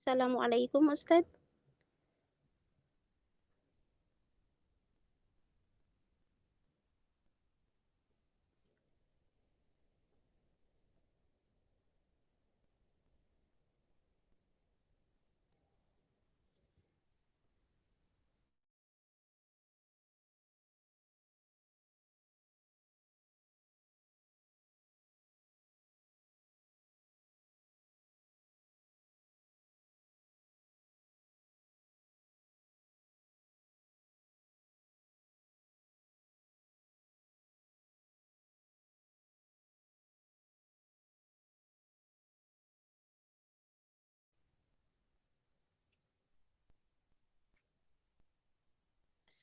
Assalamualaikum Ustadz.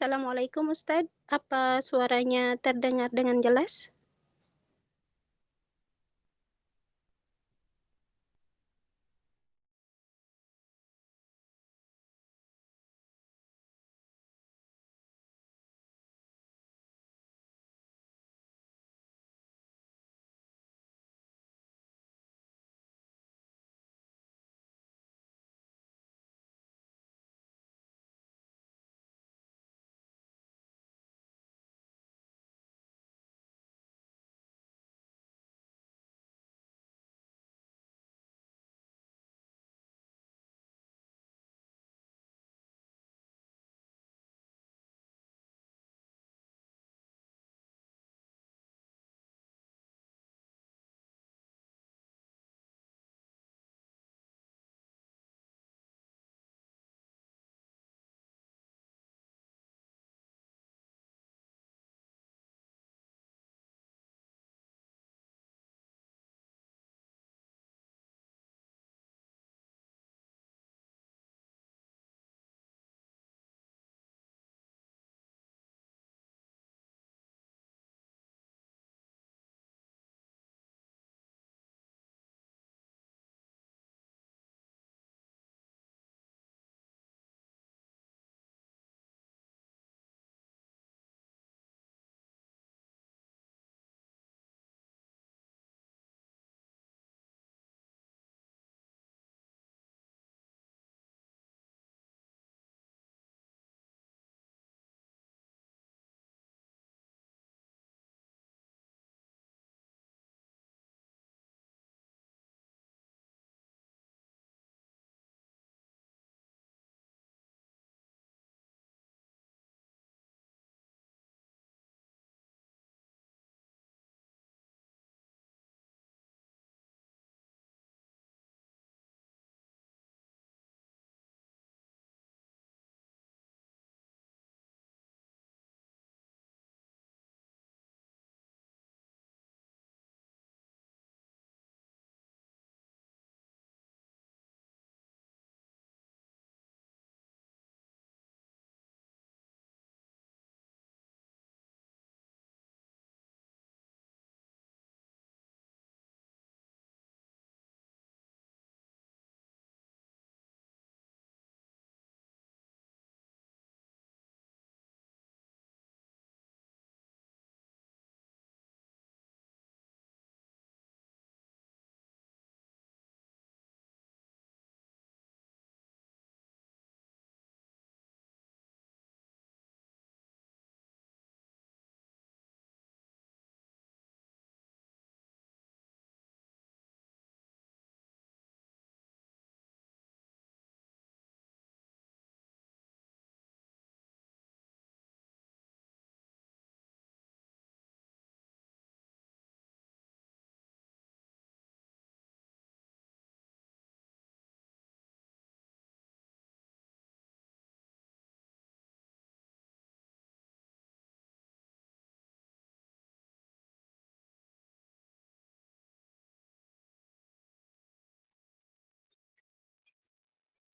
Assalamualaikum Ustadz. Apa suaranya terdengar dengan jelas?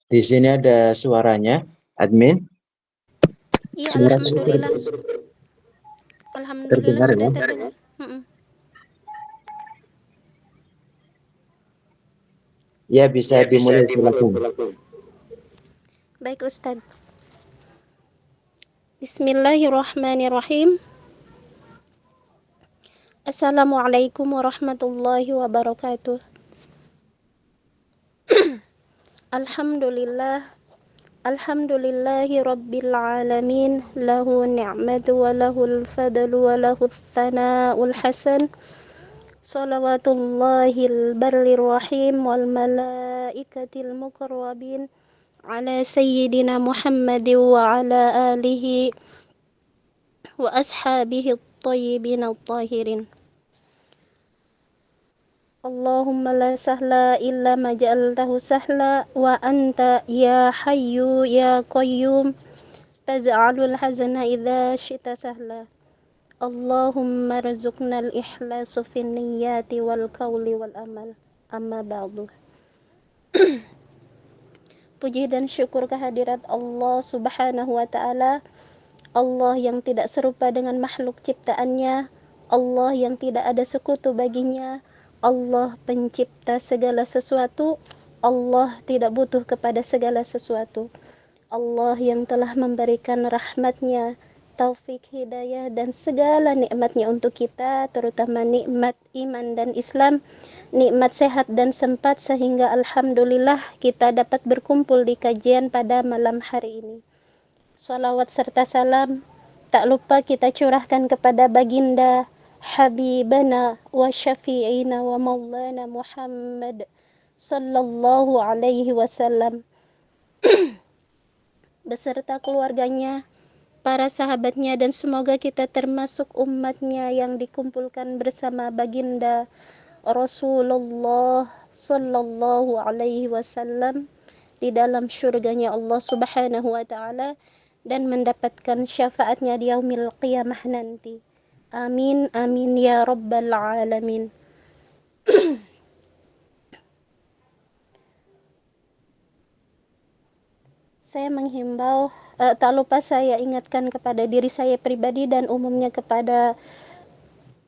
Di sini ada suaranya, admin. Iya, Suara alhamdulillah. Alhamdulillah terdengar sudah ya? terdengar. Ya, bisa dimulai, silakan. Baik Ustadz. Bismillahirrahmanirrahim. Assalamualaikum warahmatullahi wabarakatuh. Alhamdulillah. Alhamdulillahi Rabbil Alamin. Lahu ni'matu wa lahul fadlu wa lahul thana'ul hasan. Salawatullahil barrir rahim wal malaikatil muqarrabin ala sayyidina Muhammadin wa ala alihi wa ashabihi at-tayyibin at-tahirin. Allahumma la sahla illa ma ja'altahu sahla wa anta ya hayyu ya qayyum taj'alul hazana idza syi'ta sahla. Allahumma rzuqna al-ikhlasa fin niyyati wal qawli wal amal. Amma ba'du. Puji dan syukur kehadirat Allah Subhanahu wa taala, Allah yang tidak serupa dengan makhluk ciptaannya, Allah yang tidak ada sekutu baginya, Allah pencipta segala sesuatu, Allah tidak butuh kepada segala sesuatu. Allah yang telah memberikan rahmatnya, taufik, hidayah, dan segala nikmatnya untuk kita, terutama nikmat iman dan Islam, nikmat sehat dan sempat, sehingga alhamdulillah kita dapat berkumpul di kajian pada malam hari ini. Salawat serta salam tak lupa kita curahkan kepada baginda Habibana wa syafi'ina wa maulana Muhammad sallallahu alaihi wasallam beserta keluarganya, para sahabatnya, dan semoga kita termasuk umatnya yang dikumpulkan bersama baginda Rasulullah sallallahu alaihi wasallam di dalam syurganya Allah Subhanahu wa taala dan mendapatkan syafaatnya di yaumil qiyamah nanti. Amin amin ya rabbal alamin. Saya menghimbau, tak lupa saya ingatkan kepada diri saya pribadi dan umumnya kepada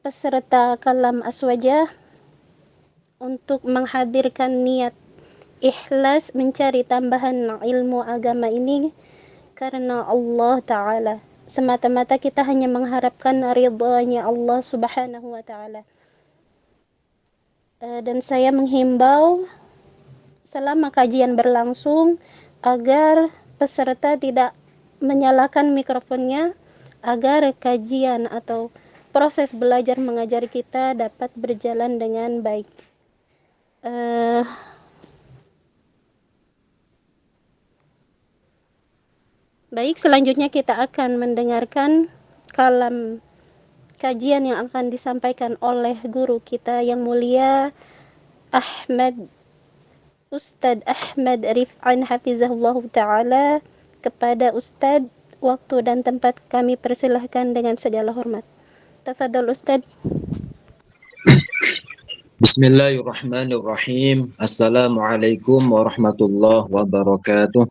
peserta kalam aswaja untuk menghadirkan niat ikhlas mencari tambahan ilmu agama ini karena Allah Ta'ala. Semata-mata kita hanya mengharapkan ridhanya Allah Subhanahu wa Ta'ala. Dan saya menghimbau selama kajian berlangsung agar peserta tidak menyalakan mikrofonnya, agar kajian atau proses belajar mengajar kita dapat berjalan dengan baik. Baik, selanjutnya kita akan mendengarkan kalam kajian yang akan disampaikan oleh guru kita yang mulia Ustadz Ahmad Rif'an Hafizahullah Ta'ala. Kepada Ustadz, waktu dan tempat kami persilahkan dengan segala hormat. Tafadhol Ustadz. Bismillahirrahmanirrahim. Assalamualaikum warahmatullahi wabarakatuh.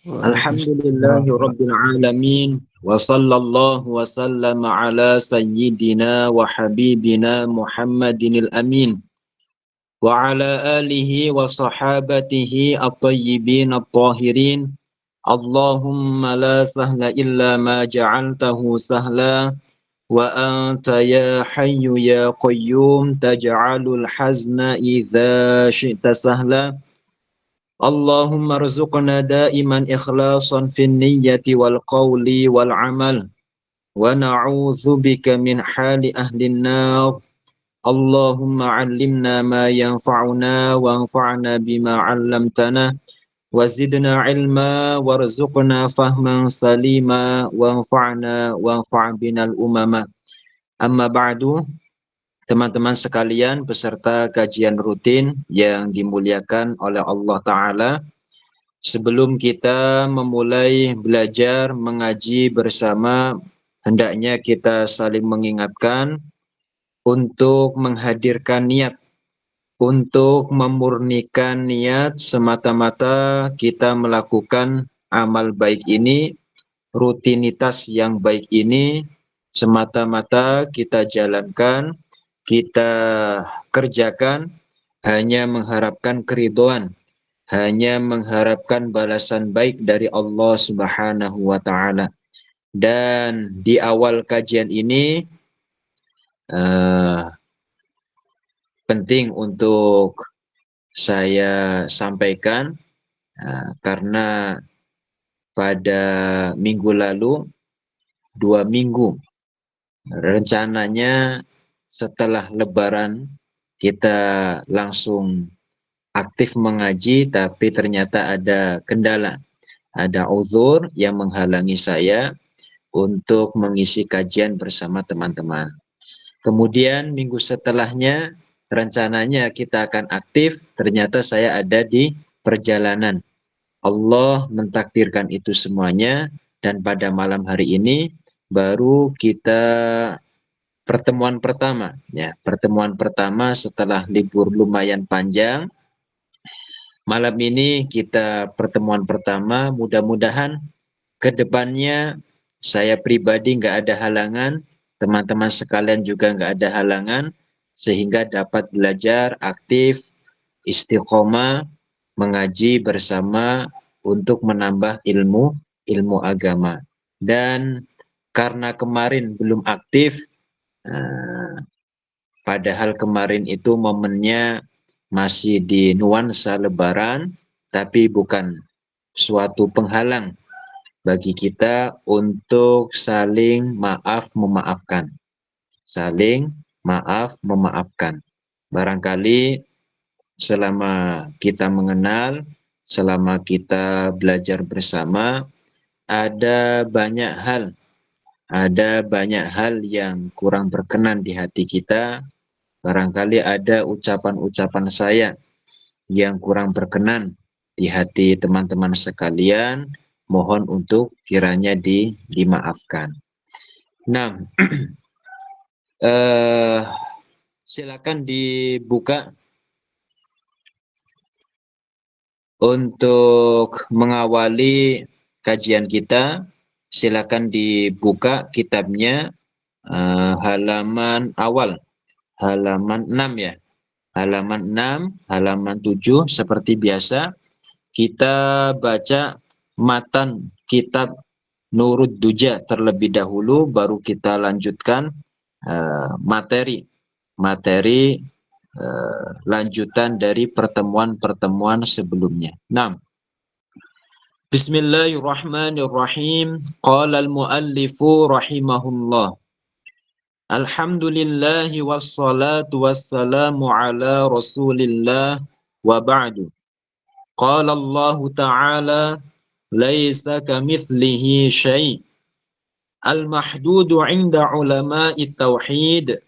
Alhamdulillahi rabbil alamin. Wa sallallahu wa sallama ala sayyidina wa habibina Muhammadinil amin. Wa ala alihi wa sahabatihi at-tayyibin at-tahirin. Allahumma la sahla illa ma ja'altahu sahla. Wa anta ya hayyu ya qayyum taj'alul hazna idza syi'ta sahla. Allahumma rzuqna daiman ikhlasan fin niyyati wal qawli wal amal wa na'udzubika min hali ahlin nar. Allahumma 'allimna ma yanfa'una wanfa'na bima 'allamtana wa zidna 'ilma warzuqna fahman salima wanfa'na wanfa' binal umama. Amma ba'du. Teman-teman sekalian peserta kajian rutin yang dimuliakan oleh Allah Ta'ala, sebelum kita memulai belajar mengaji bersama, hendaknya kita saling mengingatkan untuk menghadirkan niat, untuk memurnikan niat semata-mata kita melakukan amal baik ini, rutinitas yang baik ini, semata-mata kita jalankan, kita kerjakan hanya mengharapkan keridhaan, hanya mengharapkan balasan baik dari Allah Subhanahu wa taala. Dan di awal kajian ini penting untuk saya sampaikan Karena pada minggu lalu 2 minggu rencananya setelah Lebaran kita langsung aktif mengaji, tapi ternyata ada kendala, ada uzur yang menghalangi saya untuk mengisi kajian bersama teman-teman. Kemudian minggu setelahnya rencananya kita akan aktif, ternyata saya ada di perjalanan. Allah mentakdirkan itu semuanya, dan pada malam hari ini baru kita pertemuan pertama, ya, pertemuan pertama setelah libur lumayan panjang. Malam ini kita pertemuan pertama, mudah-mudahan ke depannya saya pribadi nggak ada halangan, teman-teman sekalian juga nggak ada halangan, sehingga dapat belajar aktif, istiqomah, mengaji bersama untuk menambah ilmu agama. Dan karena kemarin belum aktif, padahal kemarin itu momennya masih di nuansa Lebaran, tapi bukan suatu penghalang bagi kita untuk saling maaf memaafkan. Saling maaf memaafkan. Barangkali selama kita mengenal, selama kita belajar bersama, ada banyak hal yang kurang berkenan di hati kita. Barangkali ada ucapan-ucapan saya yang kurang berkenan di hati teman-teman sekalian. Mohon untuk kiranya dimaafkan. Nah, silakan dibuka untuk mengawali kajian kita. Silakan dibuka kitabnya, halaman awal, halaman 6 ya. Halaman 6, halaman 7 seperti biasa. Kita baca matan kitab Nurud Duja terlebih dahulu, baru kita lanjutkan materi lanjutan dari pertemuan-pertemuan sebelumnya. 6. Bismillahirrahmanirrahim. Qala al-muallifu rahimahullah. Alhamdulillahi wassalatu wassalamu ala rasulillah wa ba'du. Qala Allah ta'ala laisa kamithlihi syai'. Al-mahdudu 'inda ulama'i tauhid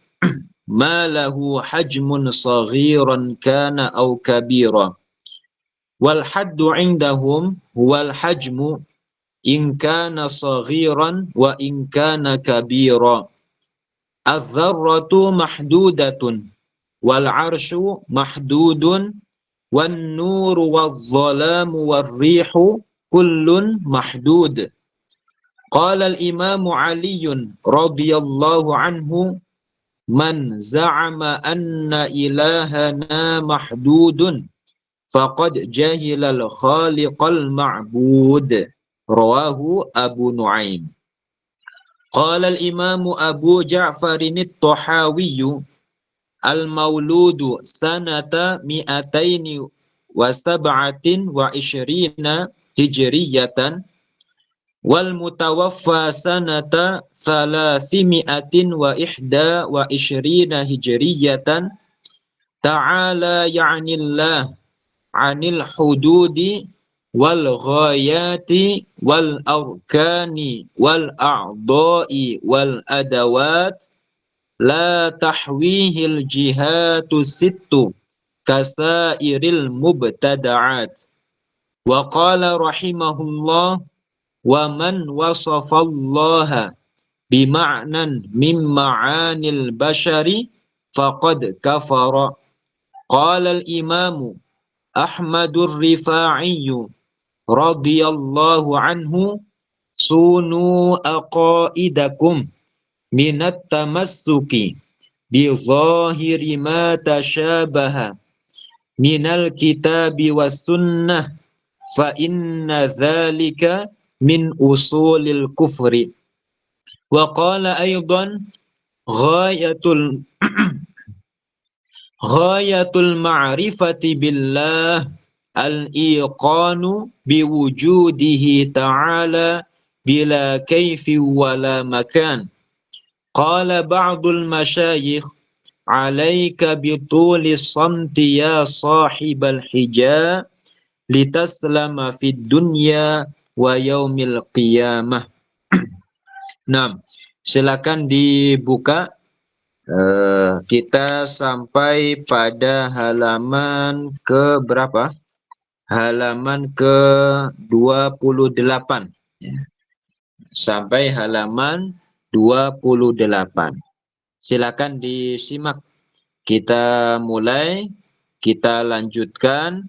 ma lahu hajmun saghiran kana aw kabira. Wal haddu 'indahum huwal hajmu in kana saghiran wa in kana kabira. Az-zarratu mahdudatun wal 'arsyu mahdudun wan nuru wadh-dhalamu war-rihu kullun mahdud. Qala al-Imam Ali radhiyallahu anhu man za'ama anna ilahana mahdudun faqad jahilal khaliqal ma'bud. Rawahu Abu Nuaim. Qala al-Imam Abu Ja'farin at-Tahawi al-mauludu sanata mi'ataini wa sab'atin wa ishrina hijriyatan wal mutawaffa sanata thalathimi'atin wa ihda wa ishrina hijriyatan. Ta'ala ya'nillah 'anil hududi wal ghayati wal arkani wal a'dha'i wal adawat la tahwihil jihatu sittu kasairil mubtada'at. Wa qala rahimahullah wa man wasafallaha bima'nan min ma'anil bashari faqad kafara. Qala al-imamu Ahmadur Rifa'i radhiyallahu anhu sunu aqaidakum minat tamassuki bi zahiri ma tashabaha minal kitabi was sunnah fa inna dzalika min usulil kufri. Wa qala aidan ghayatul ma'rifati billah al-iqanu biwujudihi ta'ala bila kaifi wala makan. Qala ba'dul masyayikh alaika bituli samti ya sahibal hija litaslama fid dunya wa yaumil qiyamah. Nah, silakan dibuka. Kita sampai pada halaman ke berapa? Halaman ke 28. Ya. Sampai halaman 28. Silakan disimak. Kita mulai, kita lanjutkan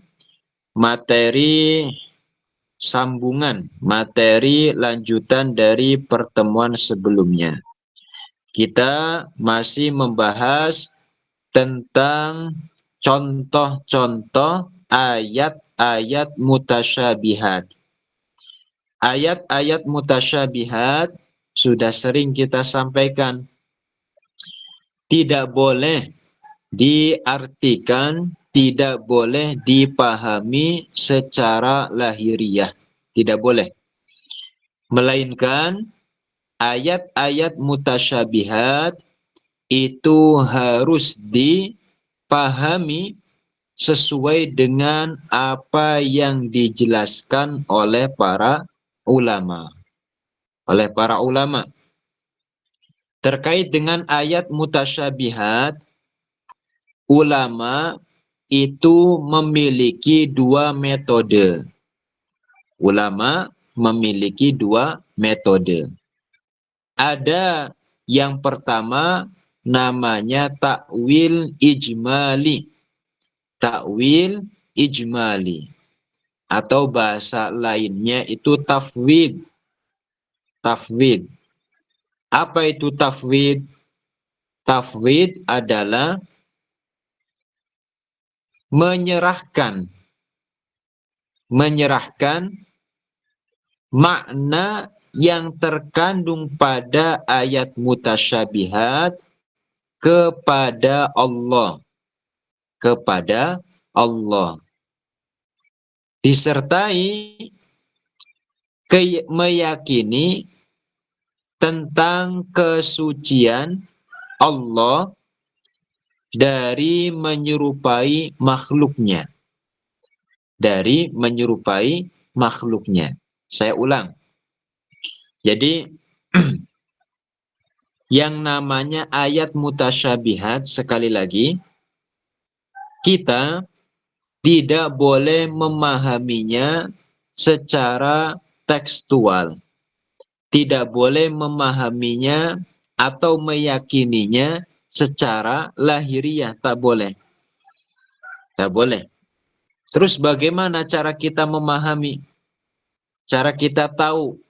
materi sambungan, materi lanjutan dari pertemuan sebelumnya. Kita masih membahas tentang contoh-contoh ayat-ayat mutasyabihat. Ayat-ayat mutasyabihat sudah sering kita sampaikan. Tidak boleh diartikan, tidak boleh dipahami secara lahiriah. Tidak boleh. Melainkan ayat-ayat mutasyabihat itu harus dipahami sesuai dengan apa yang dijelaskan oleh para ulama. Terkait dengan ayat mutasyabihat, ulama itu memiliki dua metode. Ulama memiliki dua metode. Ada yang pertama namanya takwil ijmali. Takwil ijmali. Atau bahasa lainnya itu tafwid. Tafwid. Apa itu tafwid? Tafwid adalah menyerahkan makna yang terkandung pada ayat mutasyabihat kepada Allah. Kepada Allah. Disertai meyakini tentang kesucian Allah dari menyerupai makhluknya. Dari menyerupai makhluknya. Saya ulang. Jadi, yang namanya ayat mutasyabihat, sekali lagi, kita tidak boleh memahaminya secara tekstual. Tidak boleh memahaminya atau meyakininya secara lahiriah. Tak boleh. Tak boleh. Terus bagaimana cara kita memahami? Cara kita tahu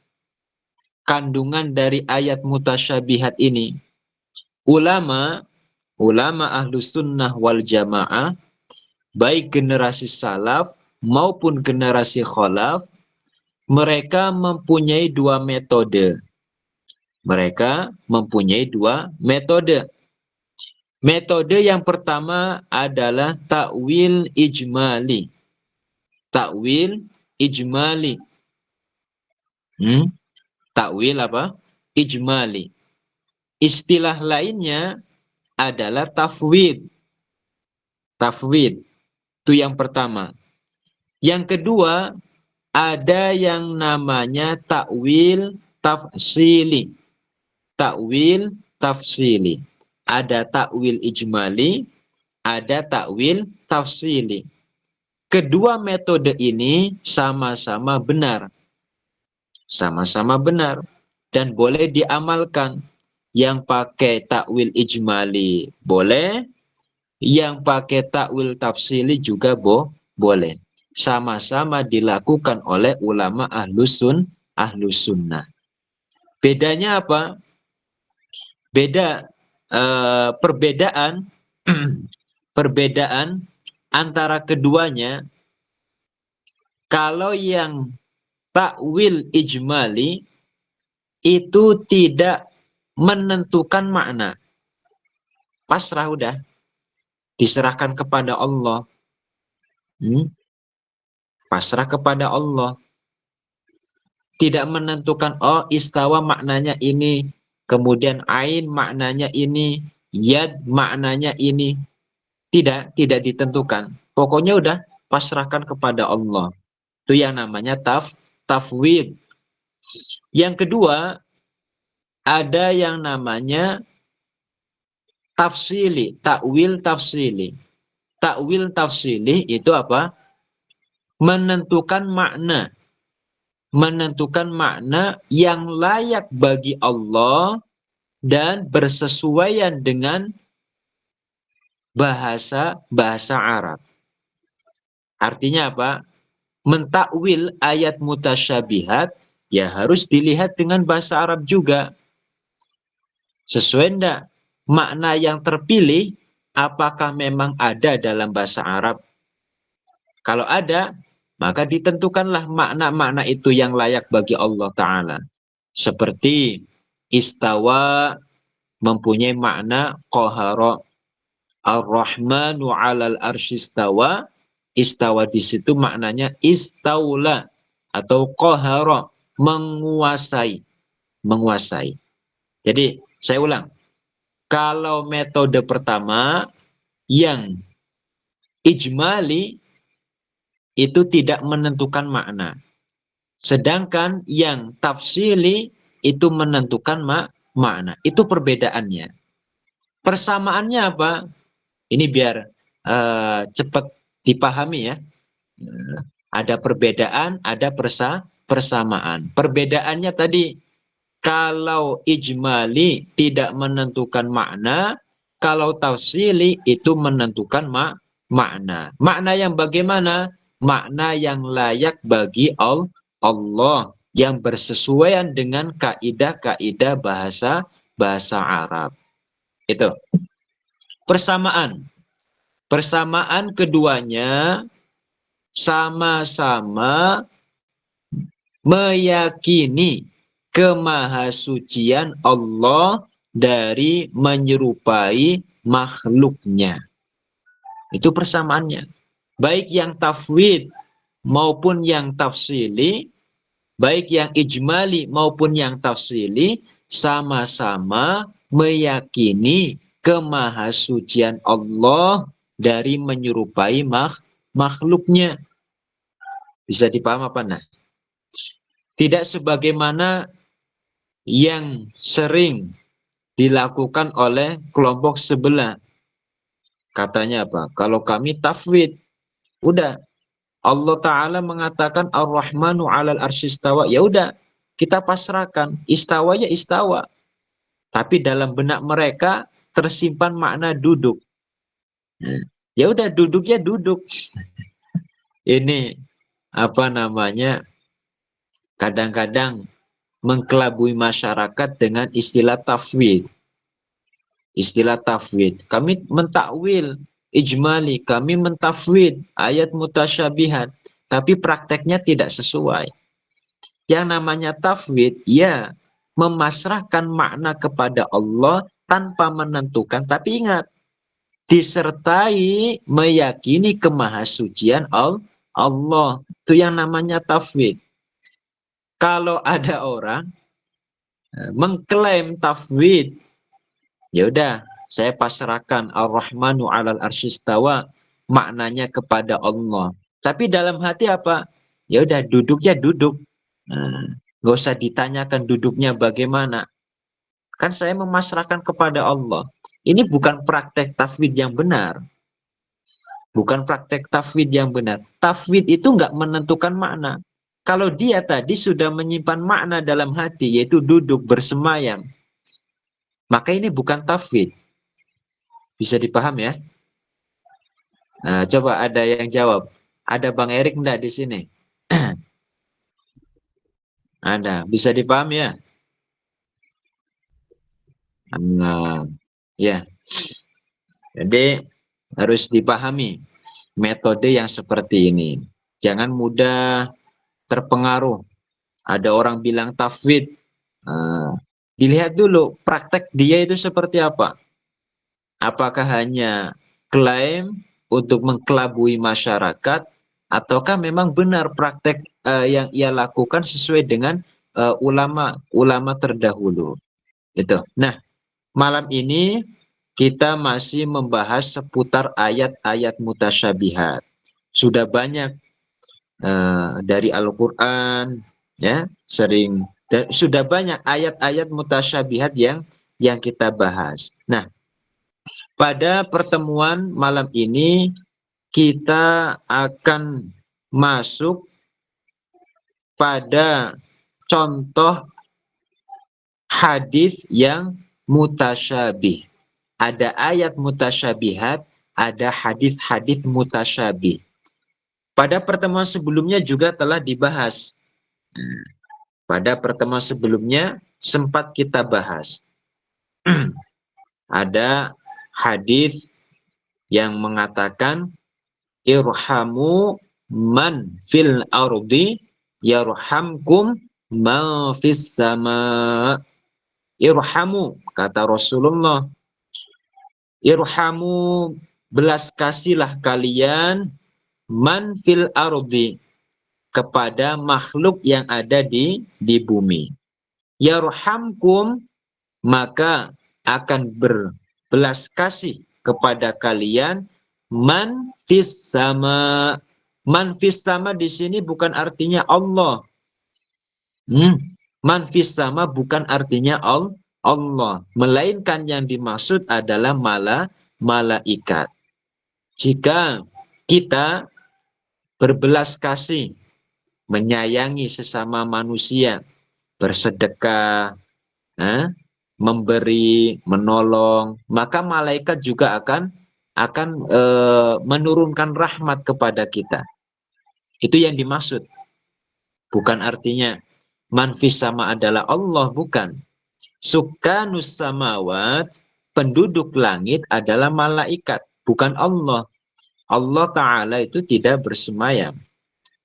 kandungan dari ayat mutasyabihat ini. Ulama ahlus sunnah wal jamaah, baik generasi salaf maupun generasi khalaf, mereka mempunyai dua metode. Mereka mempunyai dua metode. Metode yang pertama adalah takwil ijmali. Takwil ijmali. Takwil apa? Ijmali. Istilah lainnya adalah tafwid. Tafwid. Itu yang pertama. Yang kedua, ada yang namanya takwil tafsili. Takwil tafsili. Ada takwil ijmali, ada takwil tafsili. Kedua metode ini sama-sama benar. Sama-sama benar. Dan boleh diamalkan. Yang pakai takwil ijmali boleh. Yang pakai takwil tafsili juga boleh. Sama-sama dilakukan oleh ulama ahlus sunnah. Bedanya apa? Perbedaan antara keduanya, kalau yang takwil ijmali itu tidak menentukan makna. Pasrah udah. Diserahkan kepada Allah. pasrah kepada Allah. Tidak menentukan, oh istawa maknanya ini, kemudian ain maknanya ini, yad maknanya ini. Tidak ditentukan. Pokoknya udah pasrahkan kepada Allah. Itu yang namanya tafwid. Yang kedua, ada yang namanya tafsili, takwil tafsili. Takwil tafsili itu apa? Menentukan makna. Menentukan makna yang layak bagi Allah dan bersesuaian dengan bahasa Arab. Artinya apa? Mentakwil ayat mutasyabihat ya harus dilihat dengan bahasa Arab juga. Sesuai enggak makna yang terpilih, apakah memang ada dalam bahasa Arab? Kalau ada, maka ditentukanlah makna-makna itu yang layak bagi Allah Ta'ala. Seperti istawa mempunyai makna qahara. Ar-Rahmanu 'alal arsyistawa. Istawa di situ maknanya istaula atau qahara, menguasai. Menguasai. Jadi, saya ulang. Kalau metode pertama yang ijmali itu tidak menentukan makna. Sedangkan yang tafsili itu menentukan makna. Itu perbedaannya. Persamaannya apa? Ini biar cepat dipahami ya. Ada perbedaan, ada persamaan. Perbedaannya tadi, kalau ijmali tidak menentukan makna, kalau tafsili itu menentukan makna. Makna yang bagaimana? Makna yang layak bagi Allah, yang bersesuaian dengan kaidah-kaidah bahasa Arab. Itu. Persamaan. Persamaan keduanya sama-sama meyakini kemahasucian Allah dari menyerupai makhluknya. Itu persamaannya. Baik yang tafwid maupun yang tafsili, baik yang ijmali maupun yang tafsili, sama-sama meyakini kemahasucian Allah dari menyerupai makhluknya. Bisa dipaham apa nah? Tidak sebagaimana yang sering dilakukan oleh kelompok sebelah. Katanya apa? Kalau kami tafwid, udah Allah Ta'ala mengatakan Ar-Rahmanu 'alal arsyistawa. Ya udah, kita pasrahkan. Istawa ya istawa. Tapi dalam benak mereka tersimpan makna duduk. Ya udah, duduknya duduk. Ini apa namanya? Kadang-kadang mengkelabui masyarakat dengan istilah tafwid. Istilah tafwid. Kami mentakwil ijmali, kami mentafwid ayat mutasyabihat, tapi prakteknya tidak sesuai. Yang namanya tafwid, ya memasrahkan makna kepada Allah tanpa menentukan, tapi ingat, disertai meyakini kemahasucian Allah. Itu yang namanya tafwid. Kalau ada orang mengklaim tafwid, ya udah, saya pasrahkan Ar-Rahmanu 'alal arsyistawa, maknanya kepada Allah. Tapi dalam hati apa? Ya udah, duduknya duduk. Nggak usah ditanyakan duduknya bagaimana. Kan saya memasrahkan kepada Allah. Ini bukan praktek tafwid yang benar. Bukan praktek tafwid yang benar. Tafwid itu nggak menentukan makna. Kalau dia tadi sudah menyimpan makna dalam hati, yaitu duduk bersemayam, maka ini bukan tafwid. Bisa dipaham ya? Nah, coba ada yang jawab. Ada Bang Erik enggak di sini? Ada. Bisa dipaham ya? Nah, ya. Jadi harus dipahami metode yang seperti ini. Jangan mudah terpengaruh. Ada orang bilang tafwid. Dilihat dulu praktek dia itu seperti apa. Apakah hanya klaim untuk mengkelabui masyarakat, ataukah memang benar praktek yang ia lakukan sesuai dengan ulama terdahulu. Itu. Nah, malam ini kita masih membahas seputar ayat-ayat mutasyabihat. Sudah banyak dari Al-Quran, ya, sudah banyak ayat-ayat mutasyabihat yang kita bahas. Nah, pada pertemuan malam ini kita akan masuk pada contoh hadis yang mutasyabih. Ada ayat mutasyabihat, ada hadis-hadis mutasyabih. Pada pertemuan sebelumnya juga telah dibahas. Pada pertemuan sebelumnya sempat kita bahas. Ada hadis yang mengatakan irhamu man fil ardi yarhamkum man fis sama. Irhamu, kata Rasulullah, irhamu, belas kasihlah kalian man fil ardi, kepada makhluk yang ada di bumi. Yarhamkum, maka akan berbelas kasih kepada kalian man fis sama. Man fis sama di sini bukan artinya Allah. Man fis sama bukan artinya Allah, melainkan yang dimaksud adalah malaikat. Jika kita berbelas kasih, menyayangi sesama manusia, bersedekah, memberi, menolong, maka malaikat juga akan menurunkan rahmat kepada kita. Itu yang dimaksud. Bukan artinya manfis sama adalah Allah, bukan. Sukanus samawat, penduduk langit adalah malaikat, bukan Allah. Allah Ta'ala itu tidak bersemayam.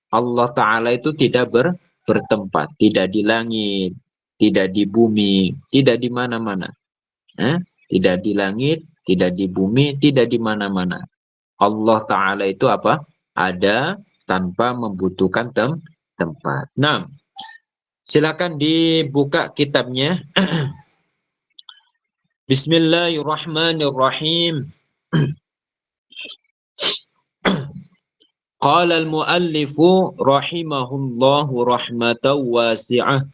Allah Ta'ala itu tidak bertempat, tidak di langit, tidak di bumi, tidak di mana-mana. Tidak di langit, tidak di bumi, tidak di mana-mana. Allah Ta'ala itu apa? Ada tanpa membutuhkan tempat. Nah, silakan dibuka kitabnya. Bismillahirrahmanirrahim. Qala al-muallifu rahimahullahu rahmatan wasi'ah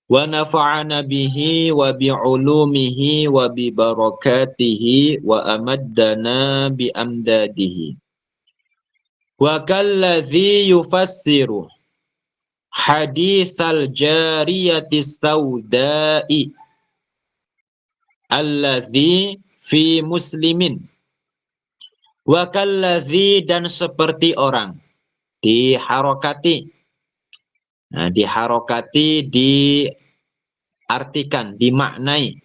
wa nafa'ana bihi wa bi'ulumihi wa bi barakatihi wa amaddana bi amdadihi. Wa kalladhi yufassiru hadithal jariyati sawda'i alladhi fi muslimin. Wa kalladhi, dan seperti orang. Diharokati. Nah, diharokati, diartikan, dimaknai.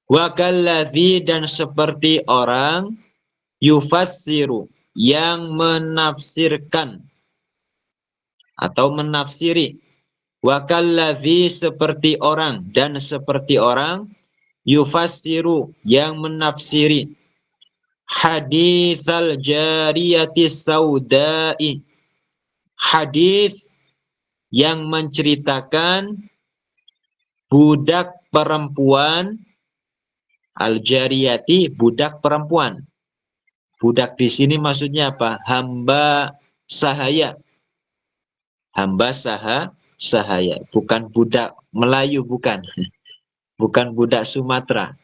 Wa kalladhi, dan seperti orang. Yufassiru, yang menafsirkan. Atau menafsiri. Wa kalladhi, seperti orang. Dan seperti orang. Yufassiru, yang menafsiri. Hadithal jariyati saudai, hadis yang menceritakan budak perempuan, al-jariyati, budak perempuan. Budak di sini maksudnya apa? Hamba sahaya. Hamba sahaya, bukan budak Melayu, bukan. Bukan budak Sumatera.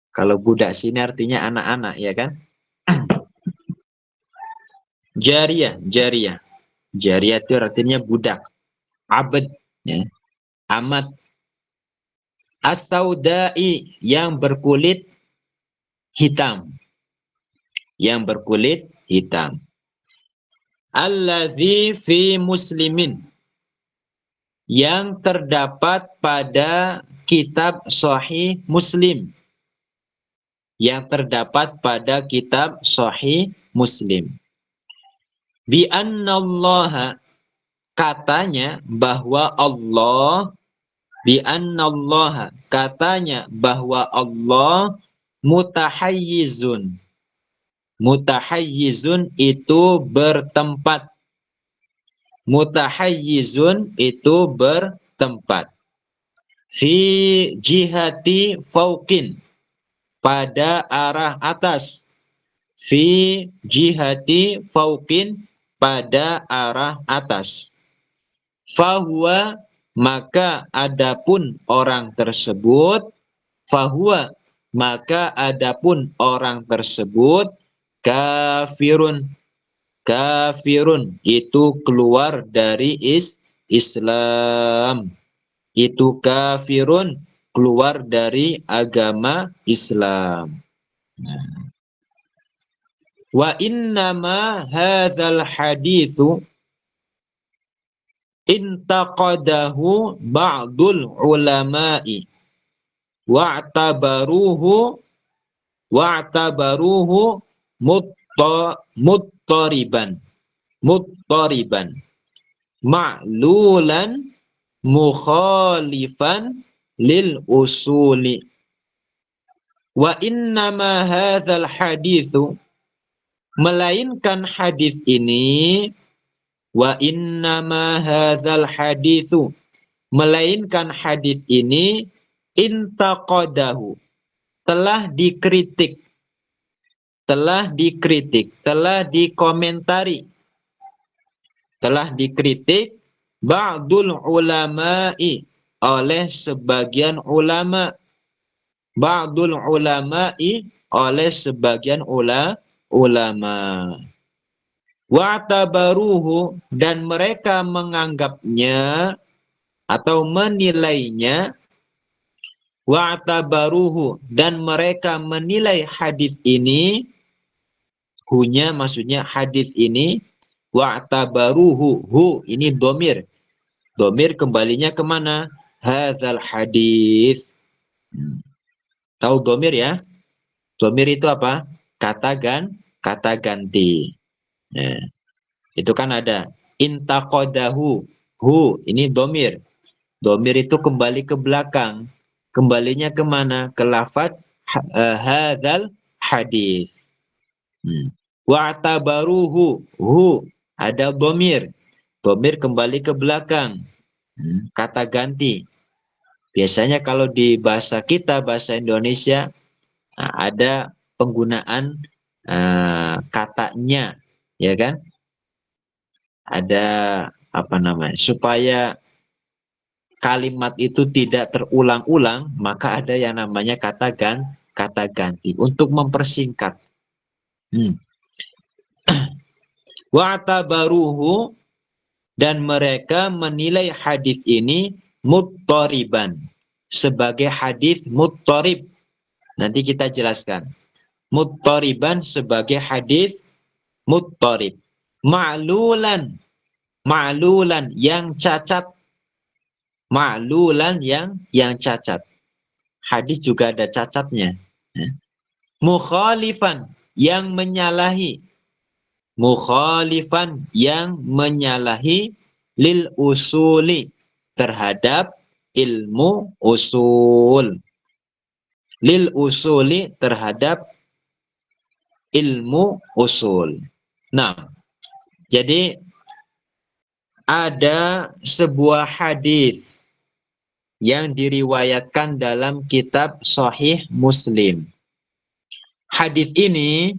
Kalau budak sini artinya anak-anak, ya kan? Jariyah. Jariyah itu artinya budak. Abad, ya. Amat. As-saudai, yang berkulit hitam. Yang berkulit hitam. Alladzi fi muslimin, yang terdapat pada kitab Sahih Muslim. Yang terdapat pada kitab Sahih Muslim. Bi annallaha, katanya bahwa Allah, bi annallaha, katanya bahwa Allah mutahayyizun, Mutahayyizun itu bertempat. Mutahayyizun itu bertempat. Fi jihati fauqin, pada arah atas. Fi jihati fauqin, pada arah atas. Fahuwa, maka adapun orang tersebut, fahuwa, maka adapun orang tersebut, kafirun. Kafirun itu keluar dari Islam. Itu kafirun, keluar dari agama Islam. Wa innama hadzal haditsu intaqadahu ba'dul ulama'i wa'tabaruhu muttariban ma'lulan mukhalifan lil usuli. Wa innama hadzal haditsu, melainkan hadis ini, wa innama hadzal haditsu, melainkan hadis ini, intaqadahu, telah dikritik, telah dikomentari, telah dikritik ba'dul ulama'i, oleh sebagian ulama, ba'dul ulama'i, oleh sebagian ulama. Wa'tabaruhu, dan mereka menganggapnya atau menilainya, wa'tabaruhu, dan mereka menilai hadis ini, hunya maksudnya hadis ini, wa'tabaruhu, hu ini domir. Domir kembalinya kemana? Hadzal hadis. Tahu domir ya? Domir itu apa? Kata ganti. Nah, itu kan ada intaqadahu, hu ini domir. Domir itu kembali ke belakang. Kembalinya kemana? Ke lafaz hadzal hadis. Wa'tabaruhu, hu ada domir. Domir kembali ke belakang. Kata ganti. Biasanya kalau di bahasa kita, bahasa Indonesia, ada penggunaan katanya, ya kan? Ada apa namanya? Supaya kalimat itu tidak terulang-ulang, maka ada yang namanya kata ganti untuk mempersingkat. Wa'tabaruhu, dan mereka menilai hadis ini muttariban, sebagai hadis muttarib. Nanti kita jelaskan. Muttariban sebagai hadis muttarib. Ma'lulan, ma'lulan yang cacat. Ma'lulan yang cacat. Hadis juga ada cacatnya. Mukhalifan, yang menyalahi. Mukhalifan, yang menyalahi lil usuli, terhadap ilmu usul. Lil usuli, terhadap ilmu usul. Nah, jadi ada sebuah hadis yang diriwayatkan dalam kitab Sahih Muslim. Hadis ini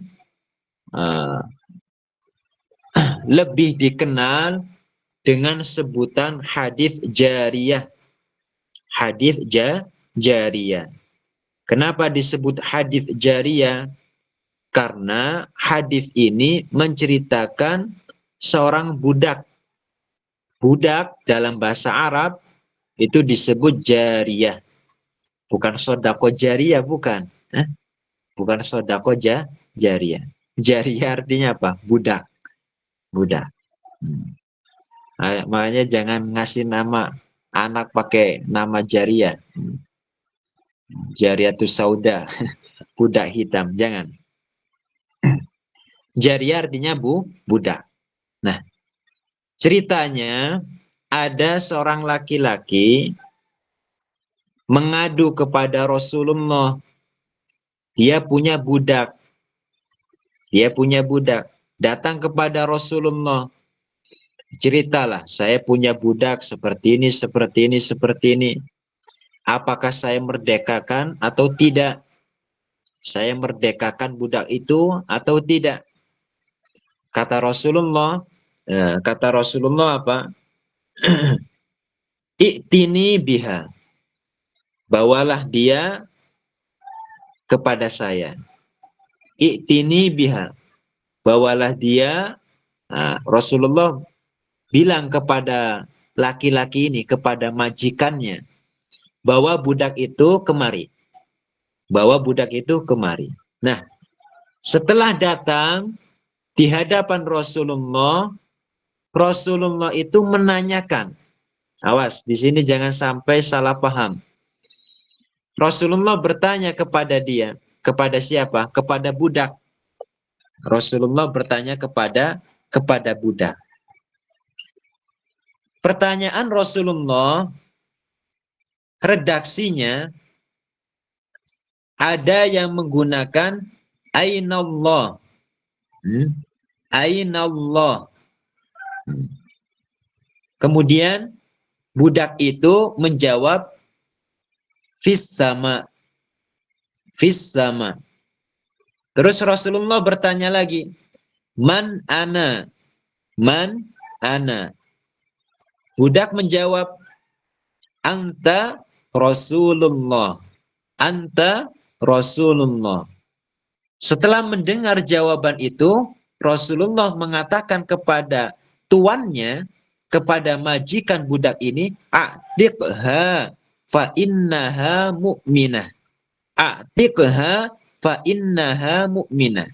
lebih dikenal dengan sebutan hadis jariyah. Hadis jariyah. Kenapa disebut hadis jariyah? Karena hadis ini menceritakan seorang budak. Budak dalam bahasa Arab itu disebut jariyah. Bukan sodako jariyah, bukan. Bukan sodako jariyah. Jariyah artinya apa? Budak. Budak. Makanya jangan ngasih nama anak pakai nama jariyah. Jariyatus sauda. Budak hitam. Jangan. Jariyah artinya budak. Nah, ceritanya ada seorang laki-laki mengadu kepada Rasulullah. Dia punya budak. Dia punya budak. Datang kepada Rasulullah. Ceritalah, saya punya budak seperti ini, seperti ini, seperti ini. Apakah saya merdekakan atau tidak? Saya merdekakan budak itu atau tidak? Kata Rasulullah apa? I'tini biha. Bawalah dia kepada saya. I'tini biha. Bawalah dia. Nah, Rasulullah bilang kepada laki-laki ini, kepada majikannya, bawa budak itu kemari. Bawa budak itu kemari. Nah, setelah datang di hadapan Rasulullah, Rasulullah itu menanyakan. Awas, di sini jangan sampai salah paham. Rasulullah bertanya kepada dia, kepada siapa? Kepada budak. Rasulullah bertanya kepada budak. Pertanyaan Rasulullah, redaksinya ada yang menggunakan ainallah. Ainallah. Kemudian budak itu menjawab fis sama. Fis sama. Terus Rasulullah bertanya lagi, man ana? Man ana? Budak menjawab, anta Rasulullah. Anta Rasulullah. Setelah mendengar jawaban itu, Rasulullah mengatakan kepada tuannya, kepada majikan budak ini, a'tiqha fa innaha mu'minah. A'tiqha fa innaha mu'minah.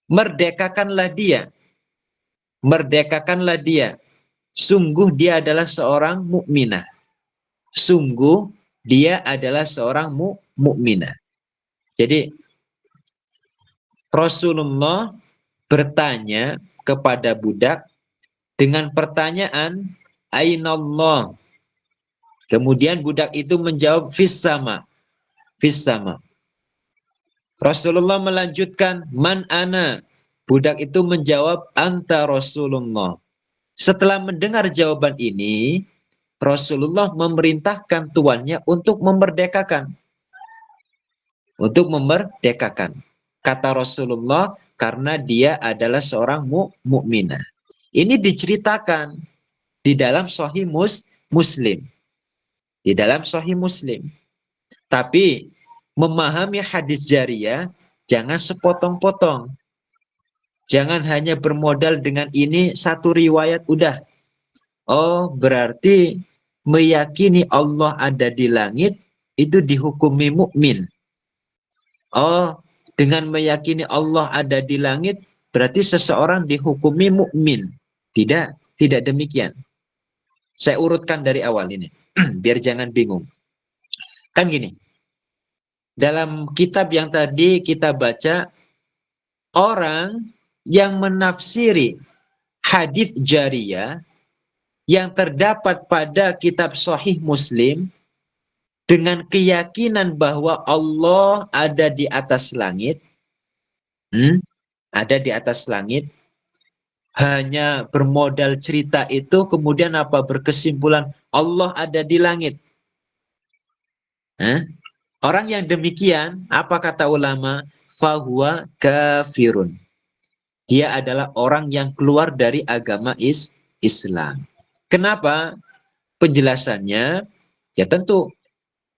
Merdekakanlah dia. Merdekakanlah dia. Sungguh dia adalah seorang mukminah. Sungguh dia adalah seorang mukminah. Jadi Rasulullah bertanya kepada budak dengan pertanyaan ainallah. Kemudian budak itu menjawab fis sama. Fis sama. Rasulullah melanjutkan man ana. Budak itu menjawab anta Rasulullah. Setelah mendengar jawaban ini, Rasulullah memerintahkan tuannya untuk memerdekakan. Untuk memerdekakan. Kata Rasulullah, karena dia adalah seorang mukminah. Ini diceritakan di dalam Sahih Muslim. Di dalam Sahih Muslim. Tapi memahami hadis jariyah jangan sepotong-potong. Jangan hanya bermodal dengan ini satu riwayat udah. Oh, berarti meyakini Allah ada di langit itu dihukumi mukmin. Oh, dengan meyakini Allah ada di langit berarti seseorang dihukumi mukmin. Tidak, tidak demikian. Saya urutkan dari awal ini biar jangan bingung. Kan gini. Dalam kitab yang tadi kita baca, orang yang menafsiri hadis jariyah yang terdapat pada kitab Sahih Muslim dengan keyakinan bahwa Allah ada di atas langit, ada di atas langit, hanya bermodal cerita itu, kemudian apa? Berkesimpulan Allah ada di langit. Orang yang demikian, apa kata ulama? Fahuwa kafirun. Dia adalah orang yang keluar dari agama Islam. Kenapa? Penjelasannya, ya tentu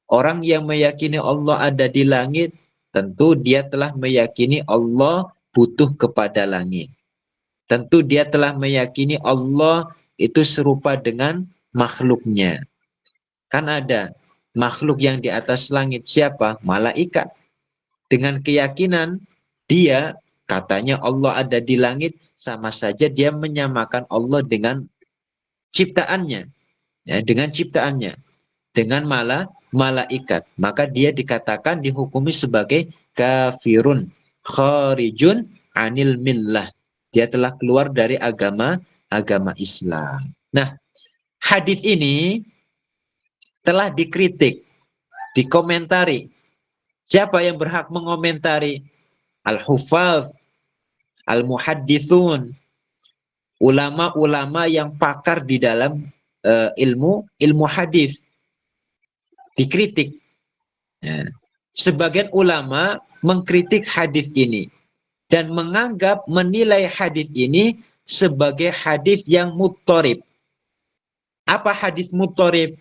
orang yang meyakini Allah ada di langit, tentu dia telah meyakini Allah butuh kepada langit. Tentu dia telah meyakini Allah itu serupa dengan makhluknya. Kan ada makhluk yang di atas langit, siapa? Malaikat. Dengan keyakinan dia, katanya Allah ada di langit, sama saja dia menyamakan Allah dengan ciptaannya. Ya, dengan ciptaannya. Dengan malaikat. Maka dia dikatakan dihukumi sebagai kafirun. Kharijun anil millah. Dia telah keluar dari agama Islam. Nah, hadis ini telah dikritik, dikomentari. Siapa yang berhak mengomentari? Al-Hufadz Al-muhaddithun, ulama-ulama yang pakar di dalam ilmu hadis, dikritik. Ya. Sebagian ulama mengkritik hadis ini dan menilai hadis ini sebagai hadis yang muttarib. Apa hadis muttarib?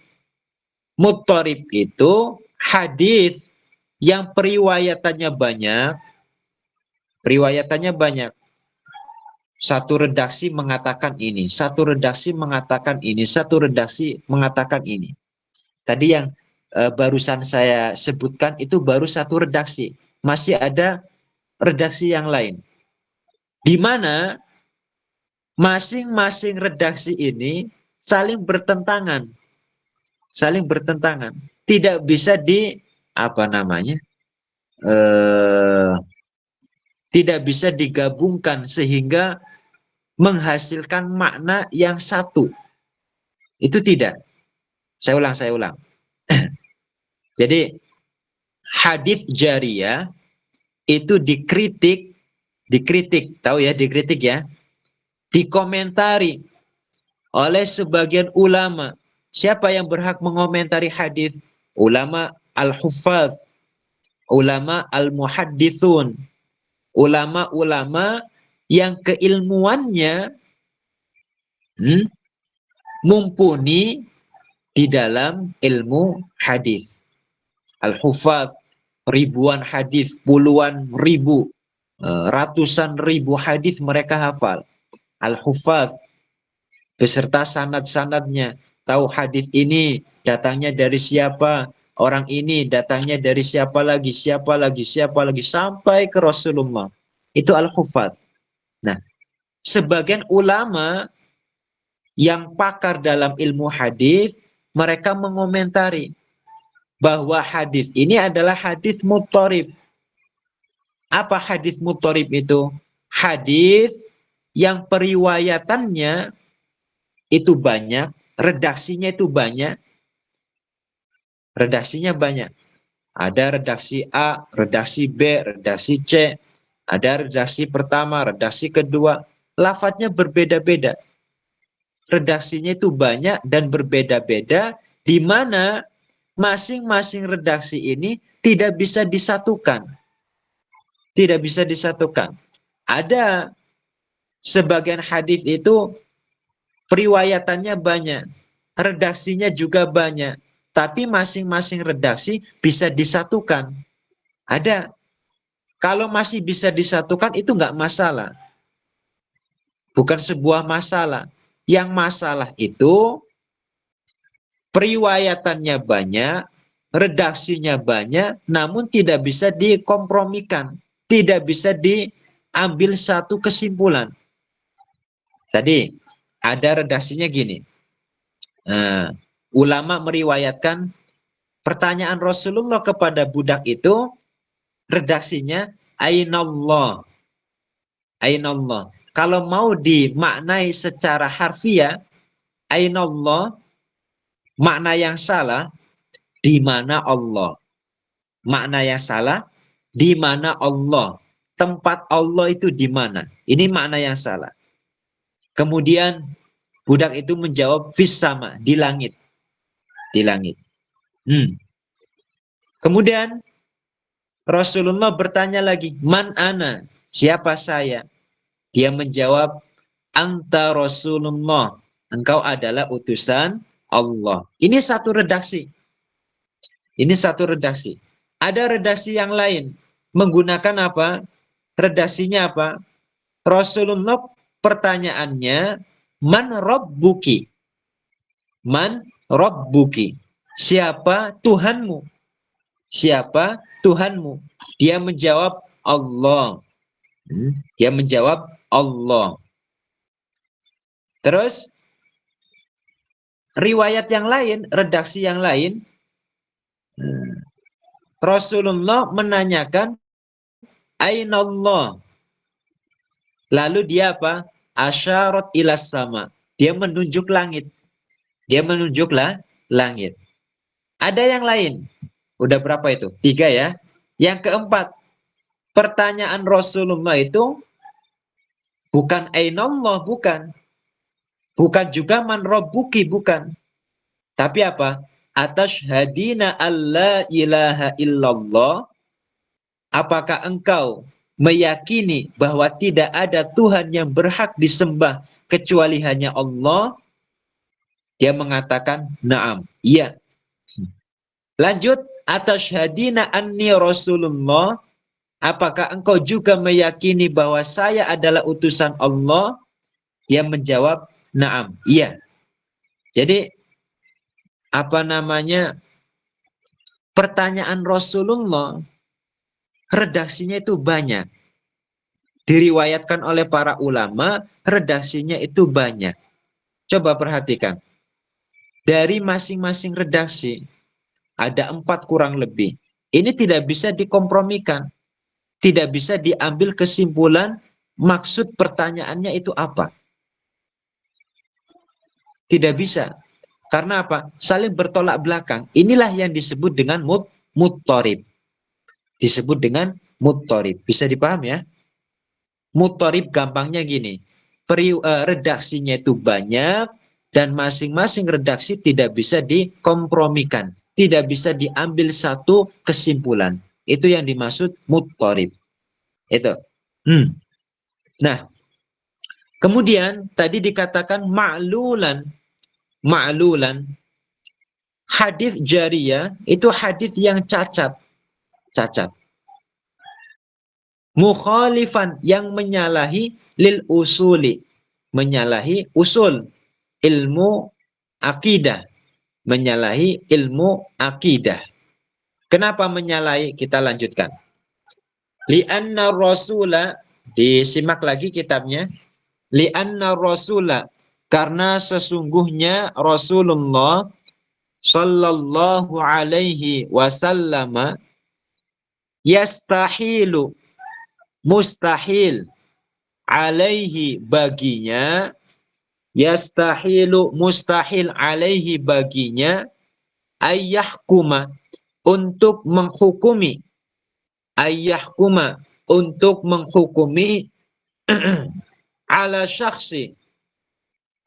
Muttarib itu hadis yang periwayatannya banyak. Satu redaksi mengatakan ini, satu redaksi mengatakan ini, satu redaksi mengatakan ini. Tadi yang barusan saya sebutkan itu baru satu redaksi. Masih ada redaksi yang lain. Di mana masing-masing redaksi ini saling bertentangan. Tidak bisa tidak bisa digabungkan sehingga menghasilkan makna yang satu. Itu tidak. Saya ulang. Jadi hadis jariyah itu dikritik, tahu ya, dikritik ya, dikomentari oleh sebagian ulama. Siapa yang berhak mengomentari hadis? Ulama al-huffaz, ulama al-muhaddithun, ulama-ulama yang keilmuannya mumpuni di dalam ilmu hadis. Al-huffaz, ribuan hadis, puluhan ribu, ratusan ribu hadis mereka hafal. Al-huffaz beserta sanad-sanadnya, tahu hadis ini datangnya dari siapa, orang ini datangnya dari siapa lagi, sampai ke Rasulullah. Itu al-huffaz. Nah, sebagian ulama yang pakar dalam ilmu hadis, mereka mengomentari bahwa hadis ini adalah hadis muttarib. Apa hadis muttarib itu? Hadis yang periwayatannya itu banyak, redaksinya banyak. Ada redaksi A, redaksi B, redaksi C, ada redaksi pertama, redaksi kedua, lafadznya berbeda-beda. Redaksinya itu banyak dan berbeda-beda, di mana masing-masing redaksi ini tidak bisa disatukan. Ada sebagian hadis itu periwayatannya banyak, redaksinya juga banyak, tapi masing-masing redaksi bisa disatukan. Ada. Kalau masih bisa disatukan itu nggak masalah. Bukan sebuah masalah. Yang masalah itu periwayatannya banyak, redaksinya banyak, namun tidak bisa dikompromikan, tidak bisa diambil satu kesimpulan. Tadi ada redaksinya gini. Ulama meriwayatkan pertanyaan Rasulullah kepada budak itu, redaksinya Ainallah. Kalau mau dimaknai secara harfiah, Ainallah, makna yang salah, di mana Allah. Makna yang salah, di mana Allah. Tempat Allah itu di mana? Ini makna yang salah. Kemudian budak itu menjawab fis sama, di langit. Kemudian Rasulullah bertanya lagi, man ana? Siapa saya? Dia menjawab, anta Rasulullah. Engkau adalah utusan Allah. Ini satu redaksi. Ada redaksi yang lain. Menggunakan apa? Redaksinya apa? Rasulullah pertanyaannya, man rabbuki? Man rabbuki? Siapa Tuhanmu? Dia menjawab Allah. Terus riwayat yang lain, redaksi yang lain, Rasulullah menanyakan Ainallah. Lalu dia apa? Asyarat ilas sama. Dia menunjuk langit. Ada yang lain. Udah berapa itu? 3 ya. Yang keempat, pertanyaan Rasulullah itu Bukan ainallah, bukan. Bukan juga man rabbuki, bukan. Tapi apa? Atashhadina alla ilaha illallah. Apakah engkau meyakini bahwa tidak ada Tuhan yang berhak disembah kecuali hanya Allah? Dia mengatakan, na'am, iya. Lanjut, atashhadina anni rasulullah. Apakah engkau juga meyakini bahwa saya adalah utusan Allah? Dia menjawab, na'am, iya. Jadi, apa namanya, pertanyaan Rasulullah, redaksinya itu banyak. Diriwayatkan oleh para ulama, redaksinya itu banyak. Coba perhatikan. Dari masing-masing redaksi, ada 4 kurang lebih. Ini tidak bisa dikompromikan. Tidak bisa diambil kesimpulan maksud pertanyaannya itu apa. Tidak bisa. Karena apa? Saling bertolak belakang. Inilah yang disebut dengan muttorib. Disebut dengan muttorib. Bisa dipahami ya? Muttorib gampangnya gini. Redaksinya itu banyak dan masing-masing redaksi tidak bisa dikompromikan. Tidak bisa diambil satu kesimpulan. Itu yang dimaksud muttorib. Itu. Nah, kemudian tadi dikatakan ma'lulan. Ma'lulan. Hadis jariyah itu hadis yang cacat. Cacat. Mukhalifan yang menyalahi lil usuli. Menyalahi usul. Ilmu akidah. Menyalahi ilmu akidah. Kenapa menyalahi? Kita lanjutkan. Li'anna rasula, disimak lagi kitabnya. Li'anna rasula, karena sesungguhnya Rasulullah sallallahu alaihi wasallam yastahilu, mustahil, alaihi baginya, yastahilu mustahil alaihi baginya, ayyahkuma untuk menghukumi, ayyahkuma untuk menghukumi ala syakhsi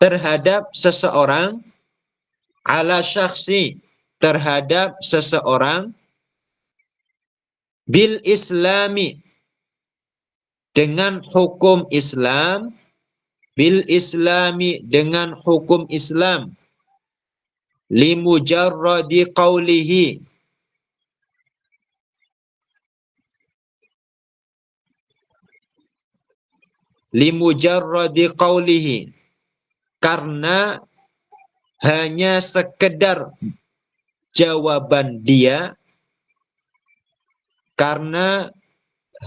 terhadap seseorang, ala syakhsi terhadap seseorang, bil islami dengan hukum Islam, bil islami dengan hukum Islam, limujarradi qawlihi limujarradi qawlihi karena hanya sekedar jawaban dia, karena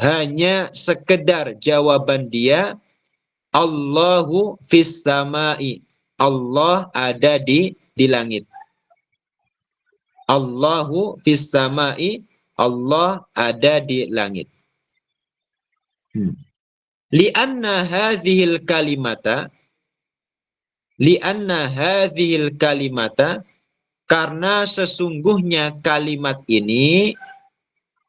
hanya sekedar jawaban dia, Allahu fis samai, Allah ada di langit. Allahu fis samai, Allah ada di langit. Lianna hadhil kalimata, lianna hadhil kalimata, karena sesungguhnya kalimat ini,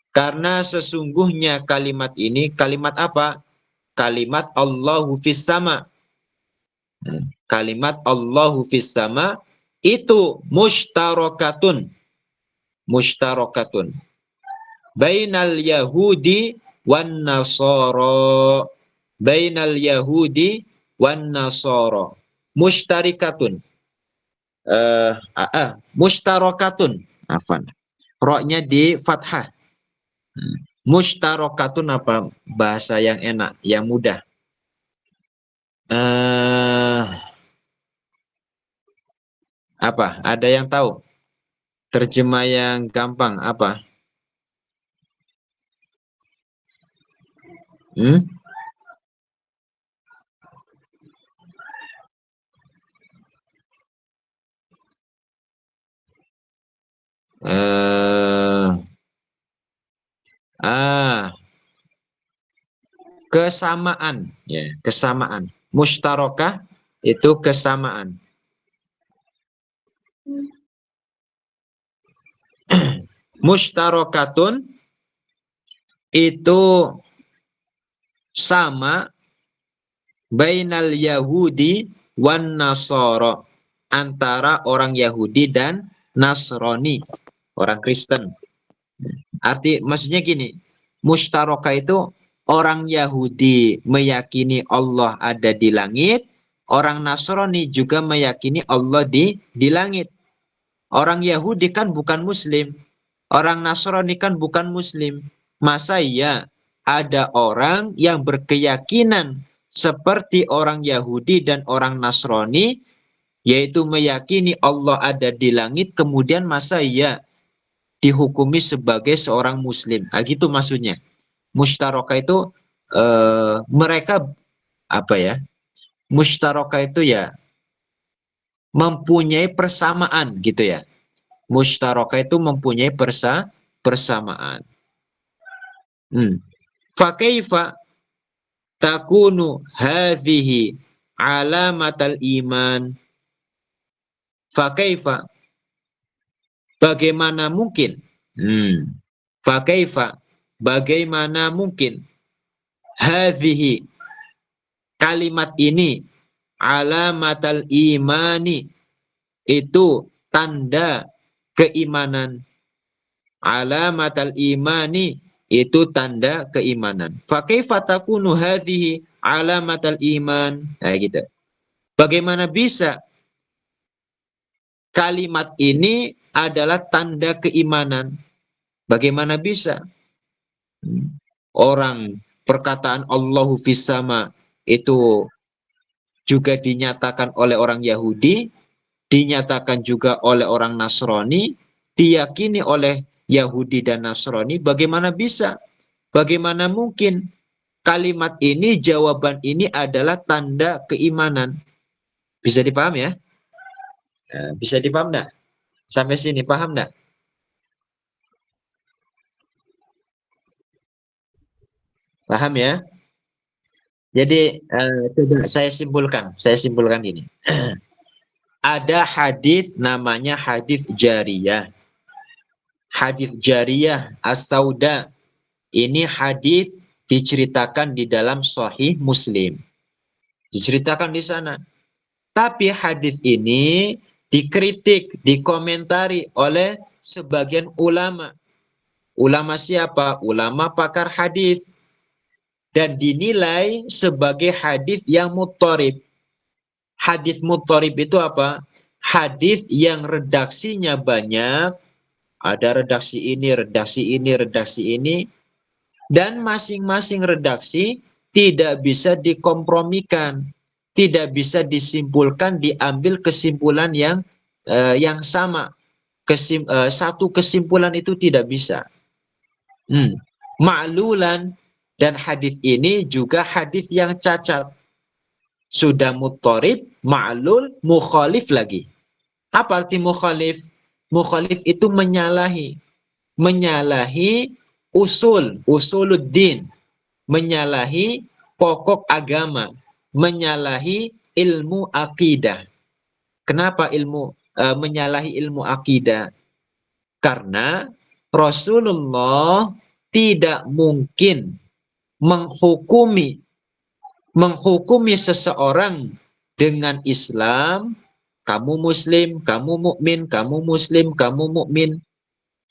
karena sesungguhnya kalimat ini, kalimat apa? Kalimat Allahu fis sama. Kalimat Allahu fis sama itu mushtarakatun. Mushtarakatun. Bainal Yahudi wan Nasara. Bainal Yahudi wan Nasara. Mushtarikatun. Mushtarakatun. Afan. Roknya di fathah. Mushtarakatun apa? Bahasa yang enak, yang mudah. Apa? Ada yang tahu? Terjemah yang gampang apa? Kesamaan, ya, kesamaan. Mushtarakah itu kesamaan. Mushtarakatun itu sama bainal Yahudi wan Nasara, antara orang Yahudi dan Nasrani, orang Kristen. Maksudnya gini, mustaroka itu orang Yahudi meyakini Allah ada di langit, orang Nasrani juga meyakini Allah di langit. Orang Yahudi kan bukan Muslim, orang Nasrani kan bukan Muslim. Masa iya ada orang yang berkeyakinan seperti orang Yahudi dan orang Nasrani, yaitu meyakini Allah ada di langit, kemudian masa iya dihukumi sebagai seorang Muslim? Nah, gitu maksudnya. Mustaroka itu mereka apa ya? Mustaroka itu ya mempunyai persamaan gitu ya. Mustaroka itu mempunyai persamaan. Fakaifa takunu hadhihi alamatal iman. Fakaifa, bagaimana mungkin? Fakaifa, bagaimana mungkin? Hadhihi, kalimat ini, alamatal imani, itu tanda keimanan. Alamatal imani, itu tanda keimanan. Fakaifa takunu hadhihi alamatal iman. Nah, gitu. Bagaimana bisa kalimat ini adalah tanda keimanan? Bagaimana bisa? Orang perkataan Allahu fis sama itu juga dinyatakan oleh orang Yahudi, dinyatakan juga oleh orang Nasrani, diyakini oleh Yahudi dan Nasrani. Bagaimana bisa? Bagaimana mungkin kalimat ini, jawaban ini adalah tanda keimanan? Bisa dipaham ya? Bisa dipaham enggak? Sampai sini paham enggak? Paham ya? Jadi coba saya simpulkan ini. Ada hadis namanya hadis jariyah. Hadis jariyah as-sauda. Ini hadis diceritakan di dalam Sahih Muslim. Diceritakan di sana. Tapi hadis ini dikritik, dikomentari oleh sebagian ulama. Ulama siapa? Ulama pakar hadis. Dan dinilai sebagai hadis yang muttarib. Hadis muttarib itu apa? Hadis yang redaksinya banyak, ada redaksi ini, redaksi ini, redaksi ini, dan masing-masing redaksi tidak bisa dikompromikan, tidak bisa disimpulkan, diambil kesimpulan yang sama. Satu kesimpulan itu tidak bisa. Ma'lulan, dan hadis ini juga hadis yang cacat. Sudah muttarib, ma'lul, mukhalif lagi. Apa arti mukhalif? Mukhalif itu menyalahi. Menyalahi usuluddin. Menyalahi pokok agama. Menyalahi ilmu akidah. Kenapa menyalahi ilmu akidah? Karena Rasulullah tidak mungkin menghukumi seseorang dengan Islam, kamu muslim, kamu mukmin, kamu muslim, kamu mukmin.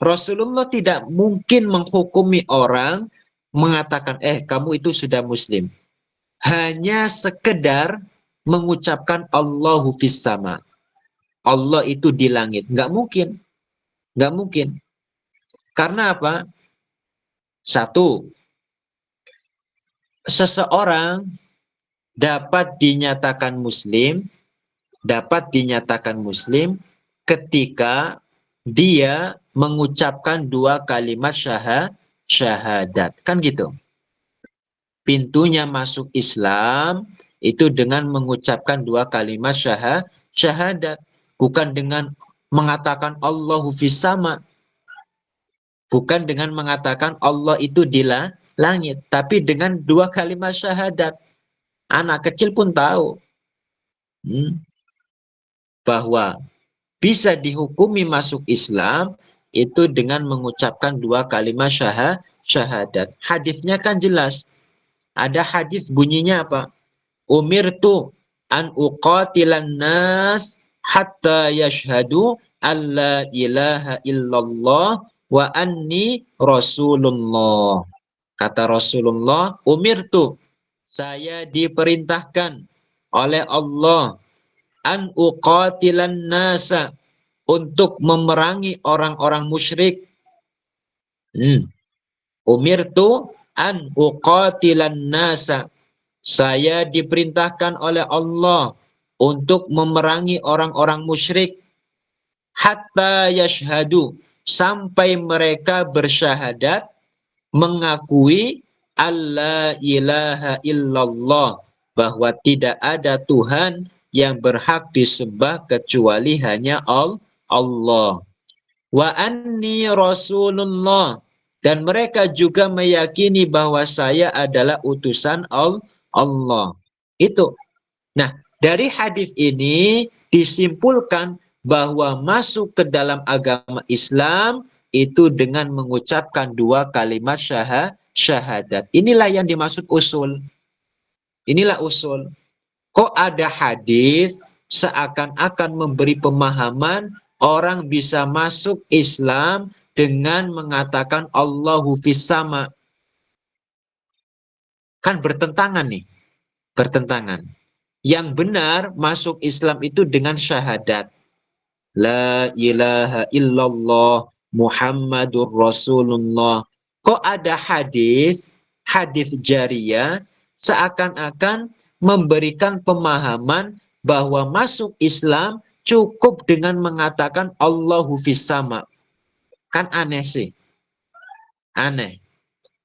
Rasulullah tidak mungkin menghukumi orang mengatakan kamu itu sudah muslim. Hanya sekedar mengucapkan Allahu fis sama. Allah itu di langit. Nggak mungkin. Nggak mungkin. Karena apa? Satu, seseorang dapat dinyatakan muslim ketika dia mengucapkan dua kalimat syahadat. Kan gitu. Pintunya masuk Islam itu dengan mengucapkan dua kalimat syahadat. Bukan dengan mengatakan Allahu fis sama. Bukan dengan mengatakan Allah itu di langit. Tapi dengan dua kalimat syahadat. Anak kecil pun tahu bahwa bisa dihukumi masuk Islam itu dengan mengucapkan dua kalimat syahadat. Hadisnya kan jelas. Ada hadis bunyinya apa? Umirtu an uqatilan nas hatta yashhadu alla ilaha illallah wa anni rasulullah. Kata Rasulullah, umirtu, saya diperintahkan oleh Allah an uqatilan nasa, untuk memerangi orang-orang musyrik. Umirtu an uqatilan nasa, saya diperintahkan oleh Allah untuk memerangi orang-orang musyrik. Hatta yashhadu, sampai mereka bersyahadat, mengakui alla ilaha illallah, bahwa tidak ada Tuhan yang berhak disembah kecuali hanya Allah. Wa anni rasulullah, dan mereka juga meyakini bahwa saya adalah utusan Allah. Itu. Nah, dari hadis ini disimpulkan bahwa masuk ke dalam agama Islam itu dengan mengucapkan 2 kalimat syahadat. Inilah yang dimaksud usul. Inilah usul. Kok ada hadis seakan-akan memberi pemahaman orang bisa masuk Islam dengan mengatakan Allahu fis sama. Kan bertentangan nih. Bertentangan. Yang benar masuk Islam itu dengan syahadat. La ilaha illallah Muhammadur Rasulullah. Kok ada hadis jariyah seakan-akan memberikan pemahaman bahwa masuk Islam cukup dengan mengatakan Allahu fis sama. Kan aneh sih. Aneh.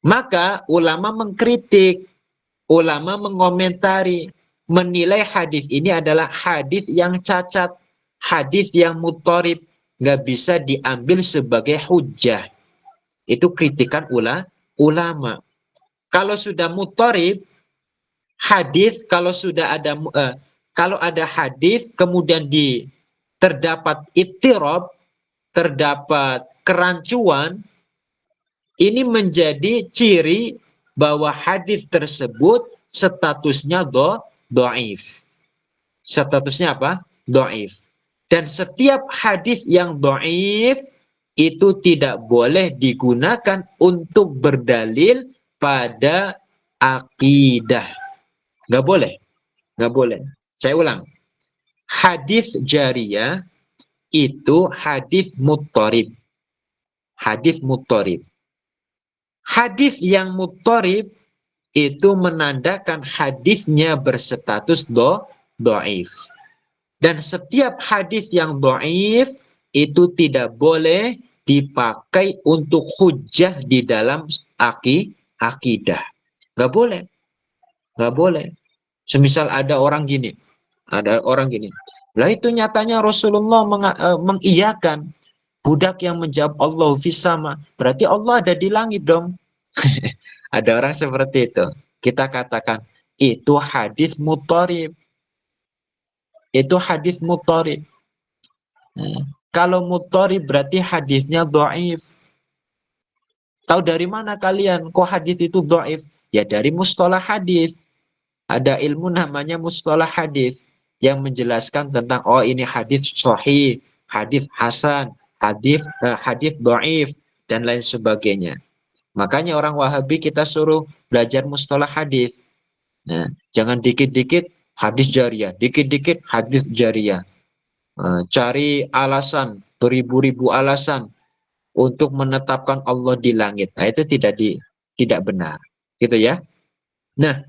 Maka ulama mengkritik, ulama mengomentari, menilai hadis ini adalah hadis yang cacat, hadis yang mutharib, nggak bisa diambil sebagai hujjah. Itu kritikan ulama. Kalau sudah mutharib, hadis kalau sudah ada kalau ada hadis kemudian terdapat ittirab, terdapat kerancuan, ini menjadi ciri bahwa hadis tersebut statusnya dhaif. Statusnya apa? Dhaif. Dan setiap hadis yang dhaif itu tidak boleh digunakan untuk berdalil pada akidah. Nggak boleh. Nggak boleh. Saya ulang. Hadis jariyah itu hadis mutharib. Hadis mutharib. Hadis yang mutharib itu menandakan hadisnya berstatus dhaif. Dan setiap hadis yang dhaif itu tidak boleh dipakai untuk hujjah di dalam akidah. Nggak boleh. Nggak boleh. Semisal ada orang gini. Lah itu nyatanya Rasulullah mengiyakan budak yang menjawab Allah fisama. Berarti Allah ada di langit dong. Ada orang seperti itu. Kita katakan itu hadis mutharib. Itu hadis mutharib. Kalau mutharib berarti hadisnya dhaif. Tahu dari mana kalian kok hadis itu dhaif? Ya dari mustalah hadis. Ada ilmu namanya mustalah hadis yang menjelaskan tentang oh ini hadis sahih, hadis hasan, hadis dhaif dan lain sebagainya. Makanya orang Wahabi kita suruh belajar mustalah hadis. Nah, jangan dikit-dikit hadis jariyah, dikit-dikit hadis jariyah. Cari alasan, beribu-ribu alasan untuk menetapkan Allah di langit. Nah, itu tidak benar. Gitu ya. Nah,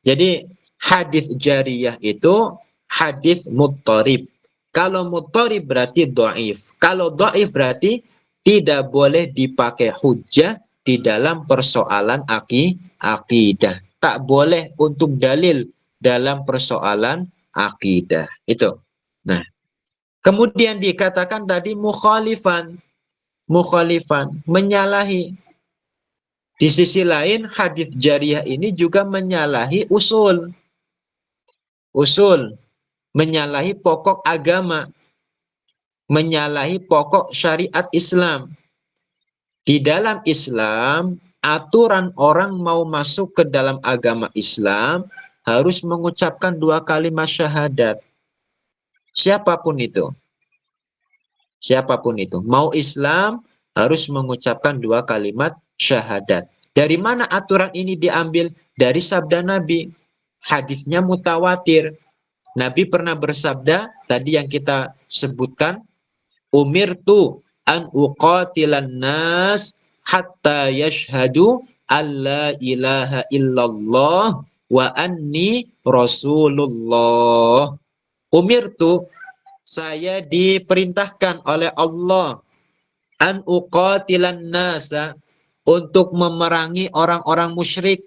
jadi hadis jariyah itu hadis mutharib. Kalau mutharib berarti dhaif. Kalau dhaif berarti tidak boleh dipakai hujjah di dalam persoalan akidah. Tak boleh untuk dalil dalam persoalan akidah. Itu. Nah, kemudian dikatakan tadi mukhalifan, menyalahi. Di sisi lain hadis jariyah ini juga menyalahi usul, menyalahi pokok agama, menyalahi pokok syariat Islam. Di dalam Islam, aturan orang mau masuk ke dalam agama Islam harus mengucapkan 2 kalimat syahadat. Siapapun itu. Siapapun itu. Mau Islam harus mengucapkan 2 kalimat syahadat. Dari mana aturan ini diambil? Dari sabda Nabi. Hadisnya mutawatir. Nabi pernah bersabda, tadi yang kita sebutkan, umirtu an uqatilan nas hatta yashhadu alla ilaha illallah wa anni rasulullah. Umirtu, saya diperintahkan oleh Allah an uqatilan nasa, untuk memerangi orang-orang musyrik,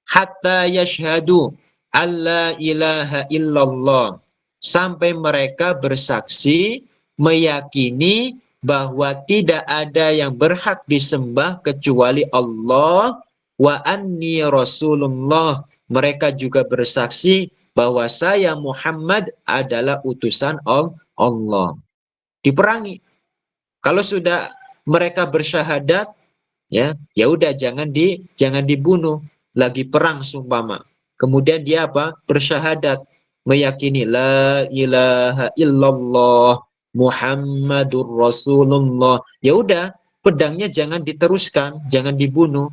hatta yashhadu alla ilaha illallah, sampai mereka bersaksi meyakini bahwa tidak ada yang berhak disembah kecuali Allah, wa anni rasulullah, mereka juga bersaksi bahwa saya Muhammad adalah utusan Allah. Diperangi. Kalau sudah mereka bersyahadat, ya udah jangan dibunuh. Lagi perang sumpama. Kemudian dia apa? Bersyahadat, meyakini la ilaha illallah Muhammadur Rasulullah. Ya udah, pedangnya jangan diteruskan, jangan dibunuh.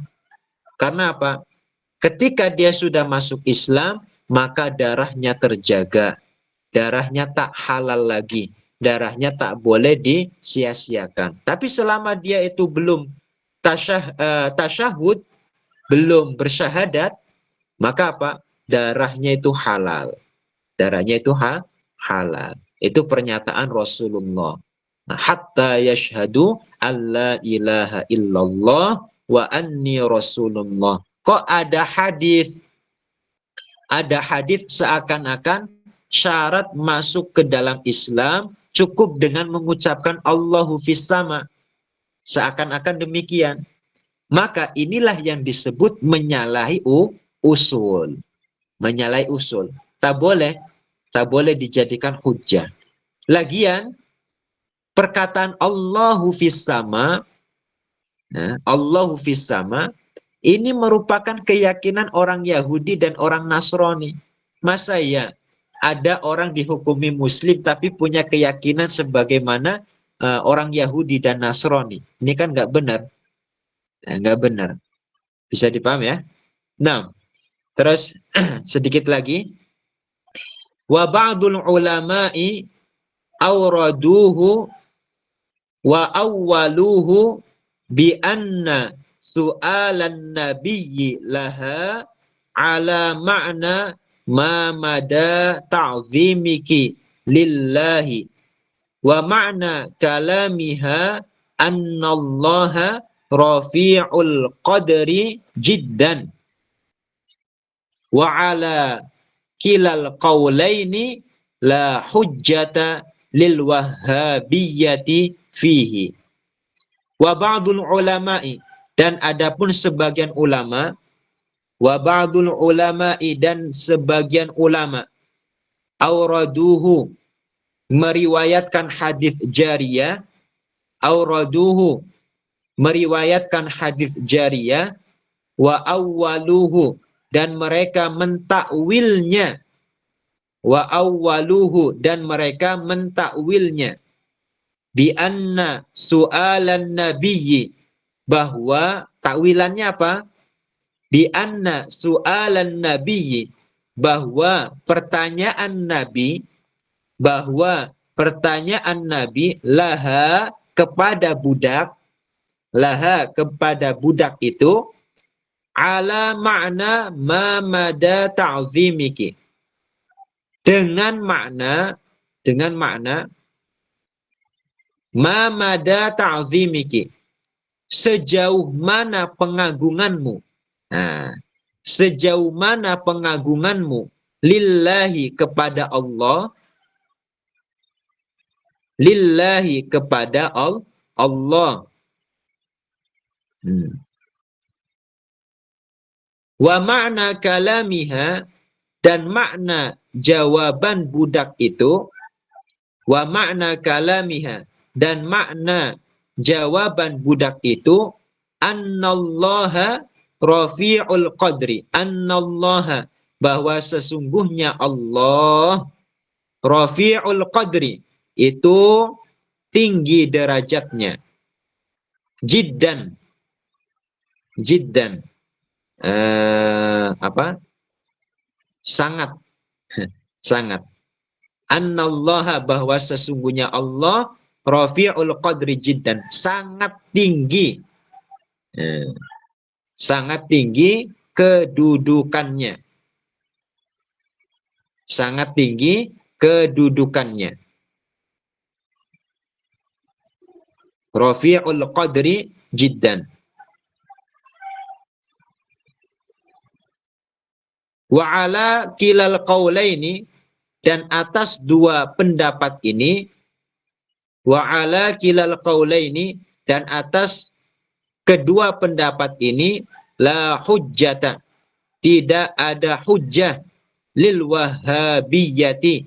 Karena apa? Ketika dia sudah masuk Islam, maka darahnya terjaga. Darahnya tak halal lagi. Darahnya tak boleh disia-siakan. Tapi selama dia itu belum tasyahud, belum bersyahadat, maka apa? Darahnya itu halal. Darahnya itu halal. Itu pernyataan Rasulullah. Nah, hatta yashhadu alla ilaha illallah wa anni rasulullah. Kok ada hadis? Ada hadis seakan-akan syarat masuk ke dalam Islam cukup dengan mengucapkan Allahu fis sama. Seakan-akan demikian. Maka inilah yang disebut menyalahi usul. Menyalahi usul. Tak boleh dijadikan hujjah. Lagian perkataan Allahu fis sama, Allahu fis sama, ini merupakan keyakinan orang Yahudi dan orang Nasrani. Masa ya ada orang dihukumi Muslim tapi punya keyakinan sebagaimana orang Yahudi dan Nasrani? Ini kan nggak benar. Nggak benar. Bisa dipaham ya? Nah, terus sedikit lagi. Wa ba'dul ulama'i awraduhu wa awwaluhu bi anna su'alan nabiyyi laha ala ma'na ma mada ta'zimiki lillahi wa ma'na kalamiha annallaha rafi'ul qadri jiddan wa ala kilal qawlaini la hujjata lil wahhabiyyati fihi. Wa ba'dul ulama'i, dan adapun sebagian ulama, wa ba'dul ulama'i, dan sebagian ulama, auraduhu, meriwayatkan hadis jariyah, auraduhu, meriwayatkan hadis jariyah, wa awwaluhu, dan mereka mentakwilnya, wa awwaluhu, dan mereka mentakwilnya, bi anna su'alan nabiyyi, bahwa takwilannya apa? Bi anna su'alan nabiyyi, bahwa pertanyaan Nabi, bahwa pertanyaan Nabi laha, kepada budak, laha, kepada budak itu, ala makna ma mada ta'zimiki, dengan makna ma mada ta'zimiki, sejauh mana pengagunganmu. Nah, sejauh mana pengagunganmu lillahi, kepada Allah, lillahi, kepada Allah. Wa makna kalamiha, dan makna jawaban budak itu, wa makna kalamiha, dan makna jawaban budak itu, annallaha rafi'ul qadri, annallaha, bahwa sesungguhnya Allah Rafi'ul Qadri, itu tinggi derajatnya, jiddan, jiddan, sangat, sangat. Annallaha, bahwa sesungguhnya Allah Rafi'ul Qadri jiddan, sangat tinggi, sangat tinggi kedudukannya, sangat tinggi kedudukannya. Rafi'ul Qadri jiddan. Wa ala kilal qaulaini, dan atas dua pendapat ini, wa ala kilal qaulaini, dan atas kedua pendapat ini, la hujjata, tidak ada hujjah, lil wahhabiyati,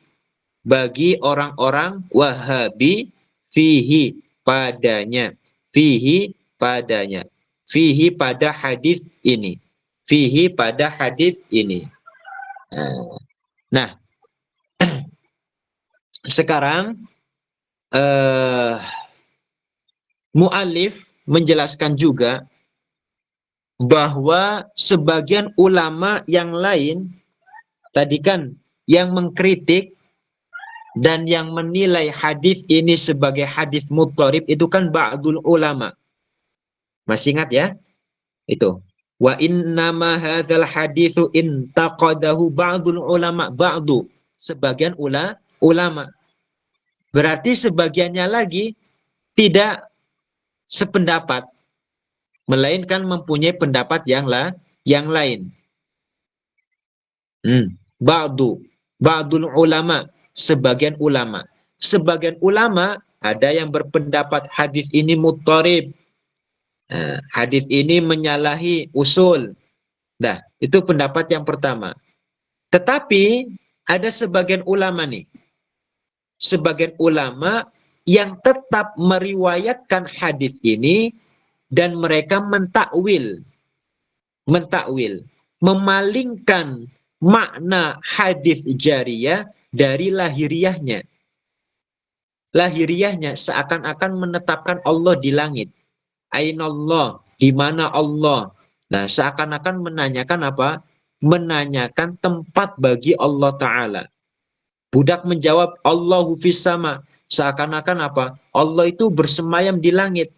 bagi orang-orang Wahabi, fihi, padanya, fihi, padanya, fihi, pada hadis ini, fihi, pada hadis ini. Nah, sekarang mu'alif menjelaskan juga bahwa sebagian ulama yang lain, tadi kan yang mengkritik dan yang menilai hadis ini sebagai hadis mudharib itu kan ba'dul ulama. Masih ingat ya? Itu. Wa innama hadzal haditsu intaqadahu ba'dul ulama, ba'du, sebagian ulama. Berarti sebagiannya lagi tidak sependapat, melainkan mempunyai pendapat yang lain. Ba'dul ulama, sebagian ulama. Sebagian ulama ada yang berpendapat hadis ini mudharib. Hadis ini menyalahi usul. Nah, itu pendapat yang pertama. Tetapi ada sebagian ulama nih, sebagian ulama yang tetap meriwayatkan hadis ini dan mereka mentakwil, memalingkan makna hadis jariyah dari lahiriahnya. Lahiriahnya seakan-akan menetapkan Allah di langit. Ainallah, di mana Allah. Nah, seakan-akan menanyakan apa? Menanyakan tempat bagi Allah Ta'ala. Budak menjawab, Allahu fis sama. Seakan-akan apa? Allah itu bersemayam di langit.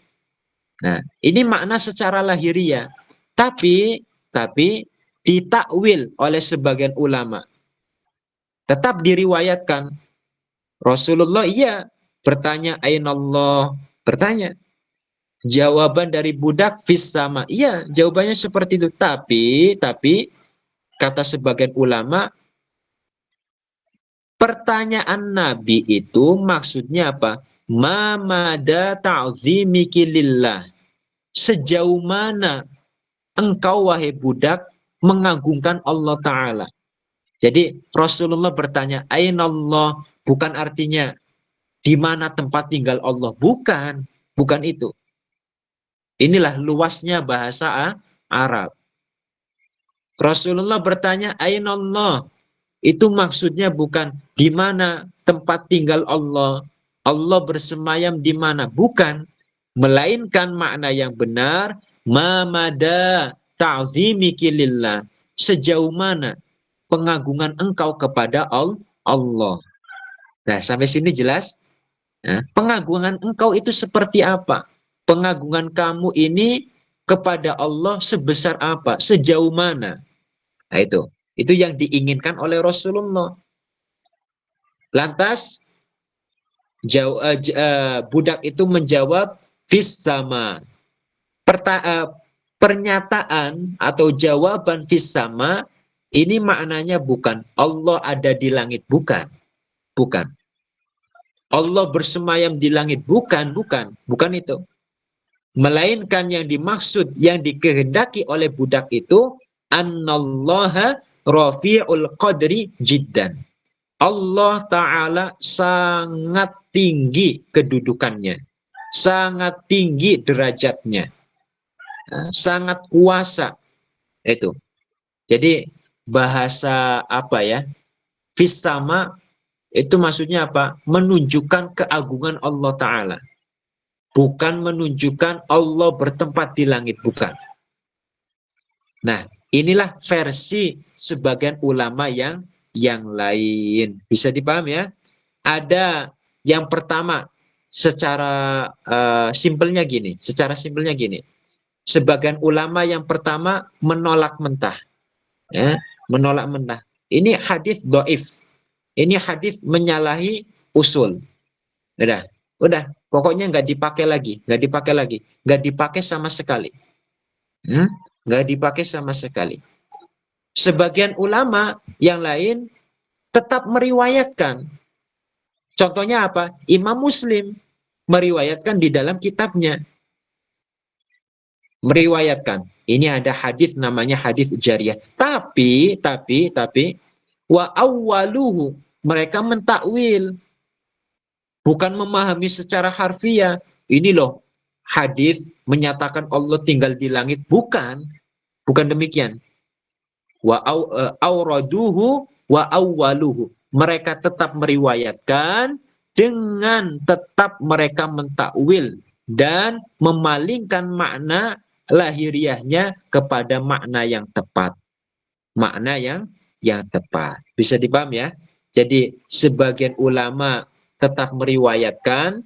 Nah, ini makna secara lahiriah. Tapi ditakwil oleh sebagian ulama. Tetap diriwayatkan. Rasulullah iya bertanya, Ainallah, bertanya. Jawaban dari budak fis sama. Iya, jawabannya seperti itu. Tapi kata sebagian ulama, pertanyaan Nabi itu maksudnya apa? Ma mada ta'zimiki lillah. Sejauh mana engkau wahai budak mengagungkan Allah Ta'ala. Jadi Rasulullah bertanya, Ainallah, bukan artinya di mana tempat tinggal Allah. Bukan itu. Inilah luasnya bahasa Arab. Rasulullah bertanya, Ainallah. Itu maksudnya bukan di mana tempat tinggal Allah. Allah bersemayam di mana. Bukan. Melainkan makna yang benar, ma mada ta'zimiki lillah. Sejauh mana pengagungan engkau kepada Allah. Nah, sampai sini jelas? Nah, pengagungan engkau itu seperti apa? Pengagungan kamu ini kepada Allah sebesar apa? Sejauh mana? Nah, itu yang diinginkan oleh Rasulullah. Lantas budak itu menjawab fis sama. Pernyataan atau jawaban fis sama ini maknanya bukan Allah ada di langit, bukan. Allah bersemayam di langit, bukan itu. Melainkan yang dimaksud, yang dikehendaki oleh budak itu, annallaha rafi'ul qadri jiddan. Allah Ta'ala sangat tinggi kedudukannya, sangat tinggi derajatnya, sangat kuasa. Itu. Jadi bahasa apa ya? Fis sama itu maksudnya apa? Menunjukkan keagungan Allah Ta'ala. Bukan menunjukkan Allah bertempat di langit, bukan. Nah, inilah versi sebagian ulama yang lain. Bisa dipahami ya? Ada yang pertama secara simpelnya gini. Sebagian ulama yang pertama menolak mentah, ya, menolak mentah. Ini hadis dhaif. Ini hadis menyalahi usul. Udah, pokoknya nggak dipakai sama sekali. Nggak dipakai sama sekali. Sebagian ulama yang lain tetap meriwayatkan. Contohnya apa? Imam Muslim meriwayatkan di dalam kitabnya. Meriwayatkan. Ini ada hadis namanya hadis jariyah. Tapi wa awwaluhu, mereka mentakwil, bukan memahami secara harfiah. Ini loh hadis menyatakan Allah tinggal di langit, bukan demikian. Wa auraduhu wa awwaluhu, mereka tetap meriwayatkan dengan tetap mereka mentakwil dan memalingkan makna lahiriahnya kepada makna yang tepat. Makna yang tepat. Bisa dipaham ya? Jadi sebagian ulama tetap meriwayatkan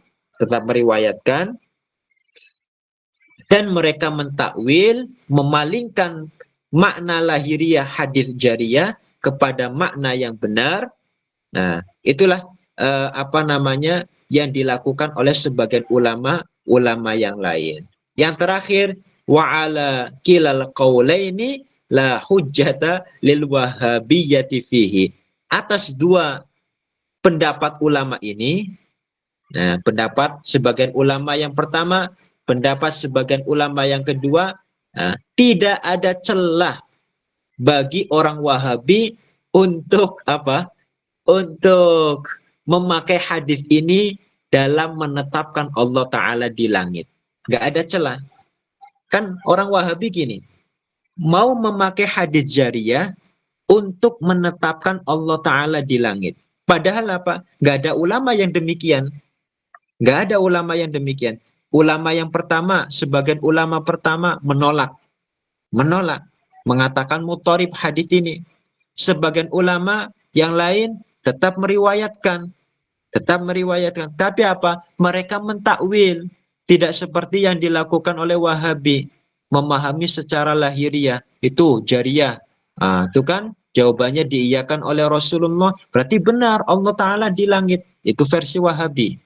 dan mereka mentakwil, memalingkan makna lahiriah hadis jariyah kepada makna yang benar. Nah, itulah yang dilakukan oleh sebagian ulama yang lain. Yang terakhir, wa ala kilal qaulaini la hujjata lil wahabiyyati fihi. Atas dua pendapat ulama ini, nah, pendapat sebagian ulama yang pertama, pendapat sebagian ulama yang kedua, nah, tidak ada celah bagi orang Wahabi untuk apa? Untuk memakai hadis ini dalam menetapkan Allah Ta'ala di langit. Nggak ada celah. Kan orang Wahabi gini, mau memakai hadis jariyah untuk menetapkan Allah Ta'ala di langit. Padahal apa? Nggak ada ulama yang demikian. Nggak ada ulama yang demikian. Ulama yang pertama, sebagian ulama pertama menolak. Mengatakan mutarib hadis ini. Sebagian ulama yang lain tetap meriwayatkan. Tapi apa? Mereka mentakwil. Tidak seperti yang dilakukan oleh Wahabi. Memahami secara lahiriah. Itu jariyah. Itu kan jawabannya diiyakan oleh Rasulullah. Berarti benar Allah Ta'ala di langit. Itu versi Wahabi.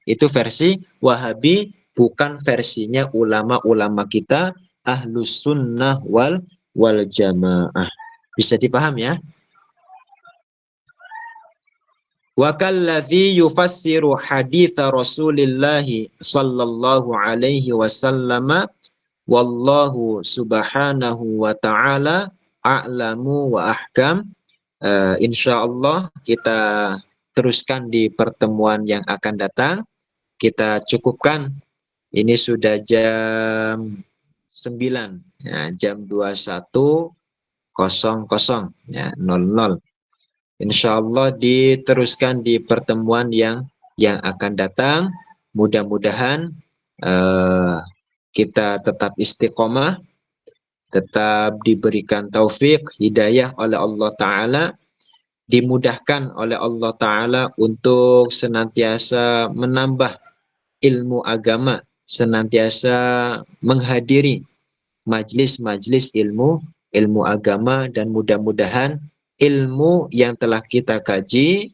Itu versi Wahabi, bukan versinya ulama-ulama kita Ahlus Sunnah wal Jamaah. Bisa dipaham ya? Wa kalladzi yufassiru hadits Rasulillah sallallahu alaihi wasallam wallahu subhanahu wa ta'ala a'lamu wa ahkam. Insyaallah kita teruskan di pertemuan yang akan datang. Kita cukupkan. Ini sudah jam 9, ya, jam 21.00, ya, 00. Insyaallah diteruskan di pertemuan yang akan datang. Mudah-mudahan kita tetap istiqomah, tetap diberikan taufik, hidayah oleh Allah Ta'ala, dimudahkan oleh Allah Ta'ala untuk senantiasa menambah ilmu agama, senantiasa menghadiri majlis-majlis ilmu agama, dan mudah-mudahan ilmu yang telah kita kaji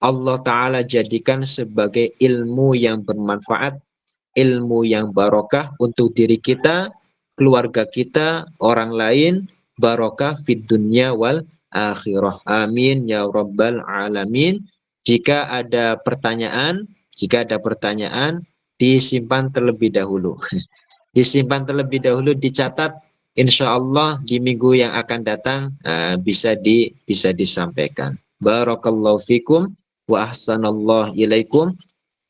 Allah Ta'ala jadikan sebagai ilmu yang bermanfaat, ilmu yang barokah untuk diri kita, keluarga kita, orang lain, barokah fid dunya wal akhirah. Amin ya rabbal alamin. Jika ada pertanyaan disimpan terlebih dahulu. Disimpan terlebih dahulu, dicatat. Insya Allah di minggu yang akan datang bisa disampaikan. Barakallahu fikum wa ahsanallahu ilaikum.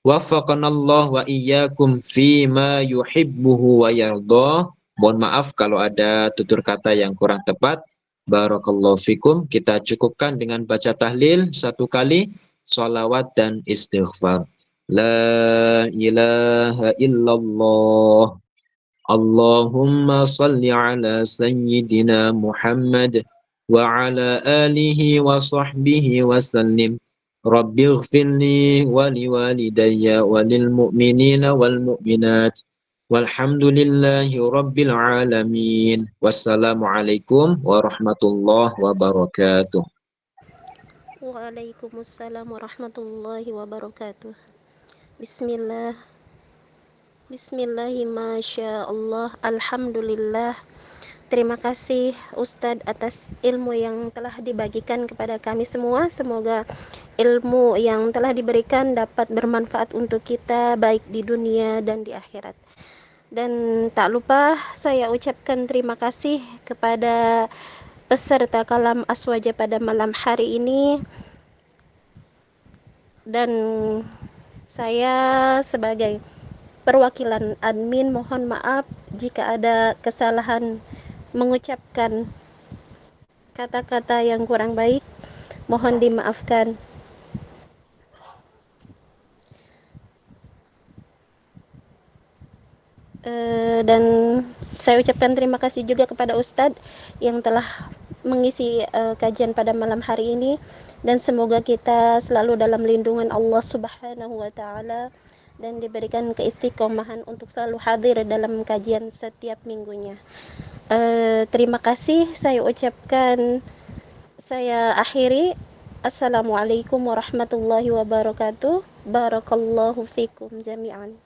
Waffaqanallahu wa iyyakum fima yuhibbuhu wa yardah. Mohon maaf kalau ada tutur kata yang kurang tepat. Barakallahu fikum. Kita cukupkan dengan baca tahlil 1 kali, sholawat dan istighfar. La ilaha illallah. Allahumma salli ala sayyidina Muhammad wa ala alihi wa sahbihi wa sallim. Rabbi ighfirli wa liwalidayya wa lil mu'minina wal mu'minat. Walhamdulillahi rabbil alamin. Wassalamualaikum warahmatullahi wabarakatuh. Waalaikumsalam warahmatullahi wabarakatuh. Bismillah. Bismillahi masya Allah. Alhamdulillah. Terima kasih Ustadz atas ilmu yang telah dibagikan kepada kami semua. Semoga ilmu yang telah diberikan dapat bermanfaat untuk kita baik di dunia dan di akhirat. Dan tak lupa saya ucapkan terima kasih kepada peserta kalam aswaja pada malam hari ini. Dan saya sebagai perwakilan admin mohon maaf jika ada kesalahan mengucapkan kata-kata yang kurang baik, mohon dimaafkan. Dan saya ucapkan terima kasih juga kepada Ustadz yang telah mengisi kajian pada malam hari ini, dan semoga kita selalu dalam lindungan Allah Subhanahu wa taala dan diberikan keistiqomahan untuk selalu hadir dalam kajian setiap minggunya. Terima kasih saya ucapkan, saya akhiri. Assalamualaikum warahmatullahi wabarakatuh. Barakallahu fikum jami'an.